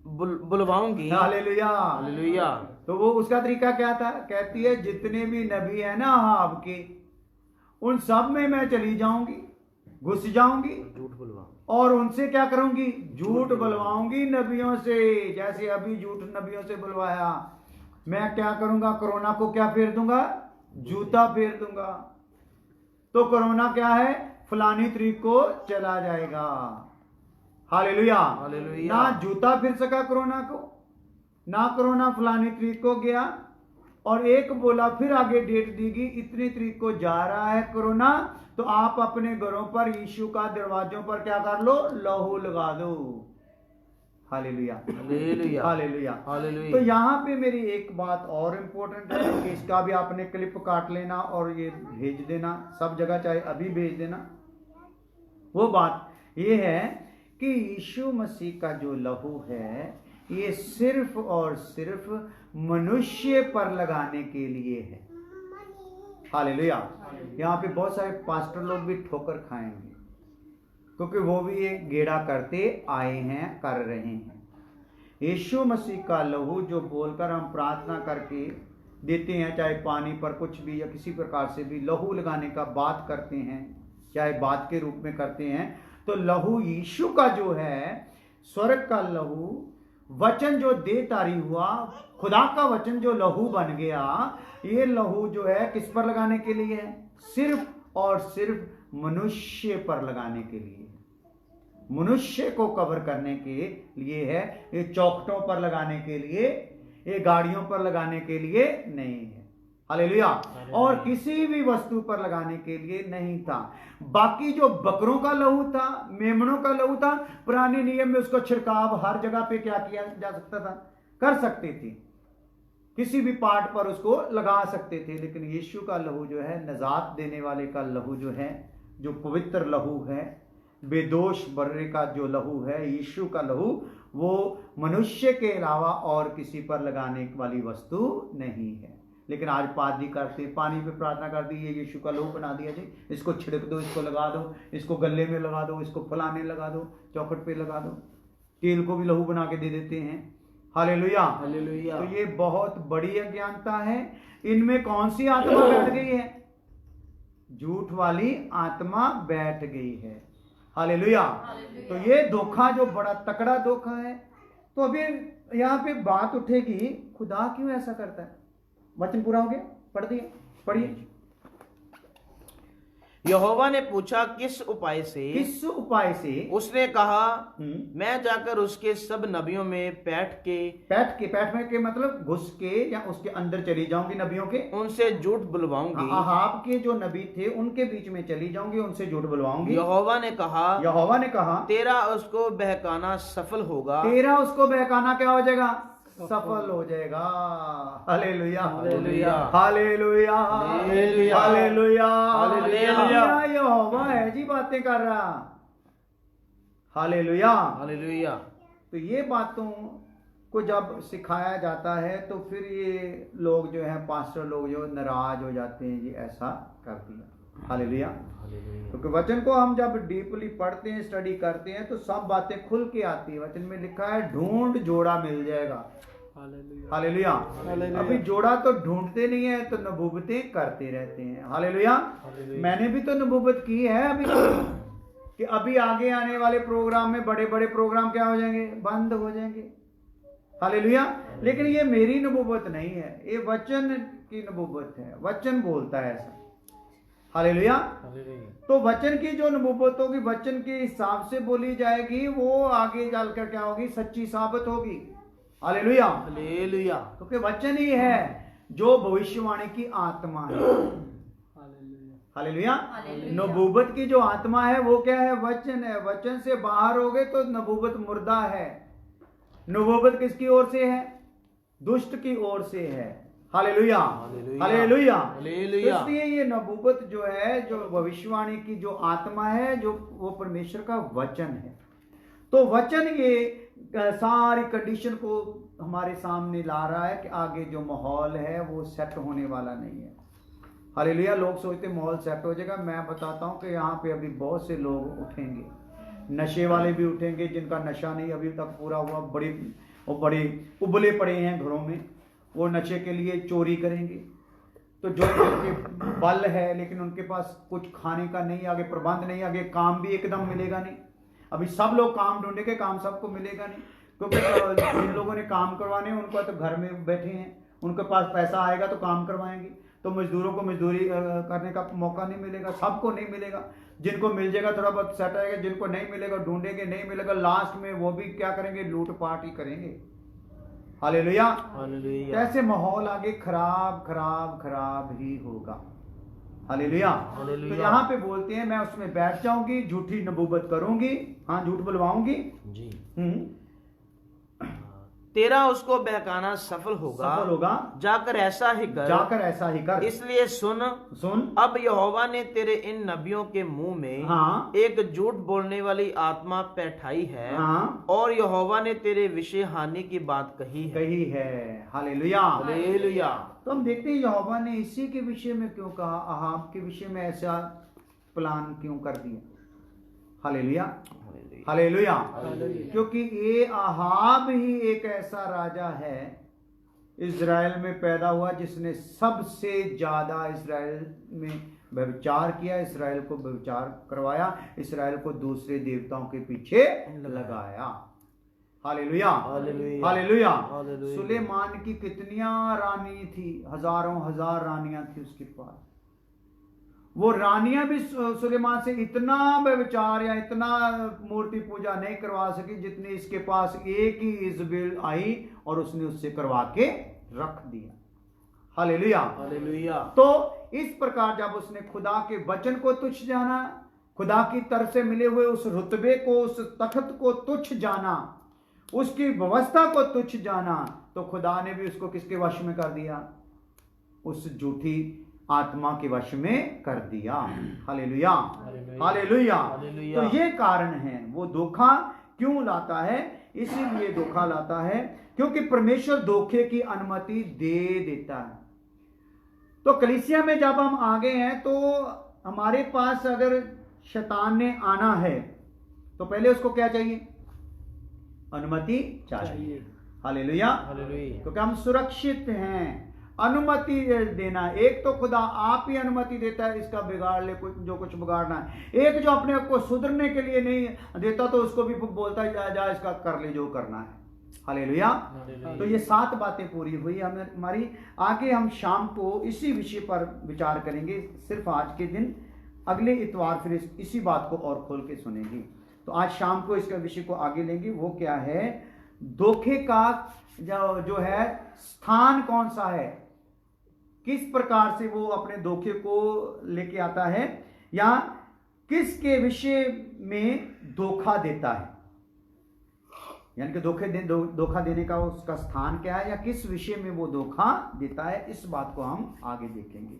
बुलवाऊंगी। Hallelujah, hallelujah. तो वो उसका तरीका क्या था? कहती है, जितने भी नबी है ना अहाब के, उन सब में मैं चली जाऊंगी, घुस जाऊंगी, झूठ बुलवाऊंगी और उनसे क्या करूंगी? झूठ बुलवाऊंगी नबियों से। जैसे अभी झूठ नबियों से बुलवाया, मैं क्या करूंगा? कोरोना को क्या फेर दूंगा? जूता फेर दूंगा। तो कोरोना क्या है? फलानी तरीक को चला जाएगा। Hallelujah, hallelujah. ना जूता फिर सका कोरोना को, ना कोरोना फलानी तरीक को गया। और एक बोला, फिर आगे डेट दी गई, इतनी तरीक को जा रहा है कोरोना, तो आप अपने घरों पर यीशु का दरवाजों पर क्या कर लो? लहू लगा दो। Hallelujah, hallelujah, hallelujah, hallelujah. तो यहाँ पे मेरी एक बात और इम्पोर्टेंट है कि इसका भी आपने क्लिप काट लेना और ये भेज देना सब जगह, चाहे अभी भेज देना। वो बात ये है कि यीशु मसीह का जो लहू है, ये सिर्फ और सिर्फ मनुष्य पर लगाने के लिए है। हालेलुया। यहाँ पे बहुत सारे पास्टर लोग भी ठोकर खाएंगे, क्योंकि वो भी ये गेड़ा करते आए हैं, कर रहे हैं। यीशु मसीह का लहू जो बोलकर हम प्रार्थना करके देते हैं, चाहे पानी पर कुछ भी या किसी प्रकार से भी लहू लगाने का बात करते हैं, चाहे बात के रूप में करते हैं, तो लहू यीशु का जो है, स्वर्ग का लहू, वचन जो देहधारी हुआ, खुदा का वचन जो लहू बन गया, ये लहू जो है किस पर लगाने के लिए है? सिर्फ और सिर्फ मनुष्य पर लगाने के लिए, मनुष्य को कवर करने के लिए है। ये चौखटों पर लगाने के लिए, ये गाड़ियों पर लगाने के लिए नहीं है। हालेलुया। और किसी भी वस्तु पर लगाने के लिए नहीं था। बाकी जो बकरों का लहू था, मेमनों का लहू था, पुराने नियम में उसको छिड़काव हर जगह पे क्या किया जा सकता था? कर सकते थे, किसी भी पार्ट पर उसको लगा सकते थे। लेकिन यीशु का लहू जो है, नजात देने वाले का लहू जो है, जो पवित्र लहू है, बेदोष बर्रे का जो लहू है, यीशु का लहू, वो मनुष्य के अलावा और किसी पर लगाने वाली वस्तु नहीं है। लेकिन आज पादरी करते, पानी पे प्रार्थना कर दी, ये यीशु का लहू बना दिया जी, इसको छिड़क दो, इसको लगा दो, इसको गले में लगा दो, इसको फलाने लगा दो, चौखट पे लगा दो, तेल को भी लहू बना के दे देते हैं। Hallelujah, hallelujah. तो ये बहुत बड़ी अज्ञानता है। इनमें कौन सी आत्मा बैठ गई है? झूठ वाली आत्मा बैठ गई है। हालेलुया। तो ये धोखा जो बड़ा तकड़ा धोखा है। तो अभी यहाँ पे बात उठेगी, खुदा क्यों ऐसा करता है? वचन पूरा हो गया, पढ़ दिए, पढ़िए। यहोवा ने पूछा, किस उपाय से? किस उपाय से? उसने कहा, मैं जाकर उसके सब नबियों में बैठ में के मतलब घुस के या उसके अंदर चली जाऊंगी, नबियों के, उनसे झूठ बुलवाऊंगी। अहाब के जो नबी थे उनके बीच में चली जाऊंगी, उनसे झूठ बुलवाऊंगी। यहोवा ने कहा, तेरा उसको बहकाना सफल होगा। तेरा उसको बहकाना क्या हो जाएगा? सफल हो जाएगा। Hallelujah hallelujah hallelujah hallelujah hallelujah hallelujah. यहोवा है जी बातें कर रहा। हालेलुया। हालेलुया। तो ये बातों को जब सिखाया जाता है तो फिर ये लोग जो है पास्टर लोग जो नाराज हो जाते हैं, ये ऐसा कर दिया। हालेलुया। क्योंकि वचन को हम जब डीपली पढ़ते हैं, स्टडी करते हैं, तो सब बातें खुल के आती है। वचन में लिखा है ढूंढ जोड़ा मिल जाएगा। हालेलुया। अभी जोड़ा तो ढूंढते नहीं है, तो नबूवतें करते रहते हैं। हालेलुया। मैंने भी तो नबूवत की है अभी कि अभी आगे आने वाले प्रोग्राम में बड़े बड़े प्रोग्राम क्या हो जाएंगे, बंद हो जाएंगे। हालेलुया। लेकिन ये मेरी नबूवत नहीं है, ये वचन की नबूवत है। वचन बोलता है ऐसा। हालेलुया। तो वचन की जो नबूवत होगी, वचन के हिसाब से बोली जाएगी, वो आगे चलकर क्या होगी, सच्ची साबित होगी। Hallelujah hallelujah. क्योंकि वचन ही है जो भविष्यवाणी की आत्मा है। हालेलुया। नबूवत की जो आत्मा है वो क्या है, वचन है। वचन से बाहर हो गए तो नबूवत मुर्दा है। नबूवत किसकी ओर से है, दुष्ट की ओर से है। Hallelujah hallelujah. इसलिए ये नबूवत जो है, जो भविष्यवाणी की जो आत्मा है, जो वो परमेश्वर का वचन है। तो वचन ये सारी कंडीशन को हमारे सामने ला रहा है कि आगे जो माहौल है वो सेट होने वाला नहीं है। हालेलुया। लोग सोचते माहौल सेट हो जाएगा। मैं बताता हूँ कि यहाँ पे अभी बहुत से लोग उठेंगे, नशे वाले भी उठेंगे जिनका नशा नहीं अभी तक पूरा हुआ, बड़े उबले पड़े हैं घरों में, वो नशे के लिए चोरी करेंगे। तो जो उनके बल है लेकिन उनके पास कुछ खाने का नहीं, आगे प्रबंध नहीं, आगे काम भी एकदम मिलेगा नहीं। अभी सब लोग काम ढूंढेंगे, काम सबको मिलेगा नहीं, क्योंकि जिन लोगों ने काम करवाने उनको तो घर में बैठे हैं, उनके पास पैसा आएगा तो काम करवाएंगे। तो मजदूरों को मजदूरी करने का मौका नहीं मिलेगा, सबको नहीं मिलेगा। जिनको मिल जाएगा थोड़ा बहुत सेट आएगा, जिनको नहीं मिलेगा ढूंढेंगे, नहीं मिलेगा, लास्ट में वो भी क्या करेंगे, लूट पाट ही करेंगे। हालेलुया। हालेलुया। ऐसे माहौल आगे खराब खराब खराब ही होगा। हालेलुया। तो यहाँ पे बोलते हैं मैं उसमें बैठ जाऊंगी, झूठी नबूवत करूंगी, हाँ झूठ बुलवाऊंगी जी। तेरा उसको बहकाना सफल होगा। जाकर ऐसा ही कर। इसलिए सुन अब यहोवा ने तेरे इन नबियों के मुंह में एक झूठ बोलने वाली आत्मा बैठाई है, और यहोवा ने तेरे विषय हानि की बात कही है। Hallelujah hallelujah. तो हम देखते हैं यहोवा ने इसी के विषय में क्यों कहा, अहाब के विषय में ऐसा प्लान क्यों कर दिया। Hallelujah hallelujah. क्योंकि ये अहाब ही एक ऐसा राजा है इज़राइल में पैदा हुआ जिसने सबसे ज्यादा इज़राइल में व्यभिचार किया, इज़राइल को व्यभिचार करवाया, इज़राइल को दूसरे देवताओं के पीछे लगाया। Hallelujah hallelujah. सुलेमान की कितनियां रानी थी, हजारों हजार रानियां थी उसके पास। वो रानियां भी सुलेमान से इतना व्यभिचार या इतना मूर्ति पूजा नहीं करवा सकी जितनी इसके पास एक ही इज़बेल आई और उसने उससे करवा के रख दिया। Hallelujah hallelujah. तो इस प्रकार जब उसने खुदा के वचन को तुच्छ जाना, खुदा की तरफ से मिले हुए उस रुतबे को, उस तख्त को तुच्छ जाना, उसकी व्यवस्था को तुच्छ जाना, तो खुदा ने भी उसको किसके वश में कर दिया, उस झूठी आत्मा के वश में कर दिया। Hallelujah hallelujah. तो ये कारण है वो धोखा क्यों लाता है, इसीलिए धोखा लाता है क्योंकि परमेश्वर धोखे की अनुमति दे देता है। तो कलीसिया में जब हम आ गए हैं तो हमारे पास अगर शैतान ने आना है तो पहले उसको क्या चाहिए, अनुमति चाहिए। Hallelujah hallelujah. क्योंकि हम सुरक्षित हैं, अनुमति देना। एक तो खुदा आप ही अनुमति देता है इसका बिगाड़ ले, जो कुछ बिगाड़ना है। एक जो अपने आप को सुधरने के लिए नहीं देता तो उसको भी बोलता है जा इसका कर ले जो करना है। हालेलुया। तो ये 7 बातें पूरी हुई हमारी। आगे हम शाम को इसी विषय पर विचार करेंगे, सिर्फ आज के दिन, अगले इतवार फिर इसी बात को और खोल के सुनेंगे। तो आज शाम को इसका विषय को आगे लेंगे। वो क्या है, धोखे का जो है स्थान कौन सा है, किस प्रकार से वो अपने धोखे को लेके आता है, या किसके विषय में धोखा देता है। यानी कि धोखा देने का उसका स्थान क्या है या किस विषय में वो धोखा देता है, इस बात को हम आगे देखेंगे।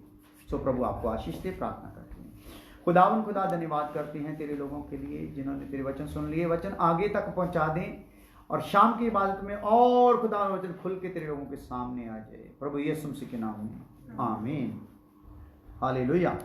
सो प्रभु आपको आशीष दे, प्रार्थना करते हैं। खुदा धन्यवाद करते हैं तेरे लोगों के लिए जिन्होंने तेरे वचन सुन लिए, वचन आगे तक पहुंचा दें और शाम की इबादत में और खुदा वचन खुल के तेरे लोगों के सामने आ जाए, प्रभु यीशु मसीह के नाम में, आमीन। हालेलुया।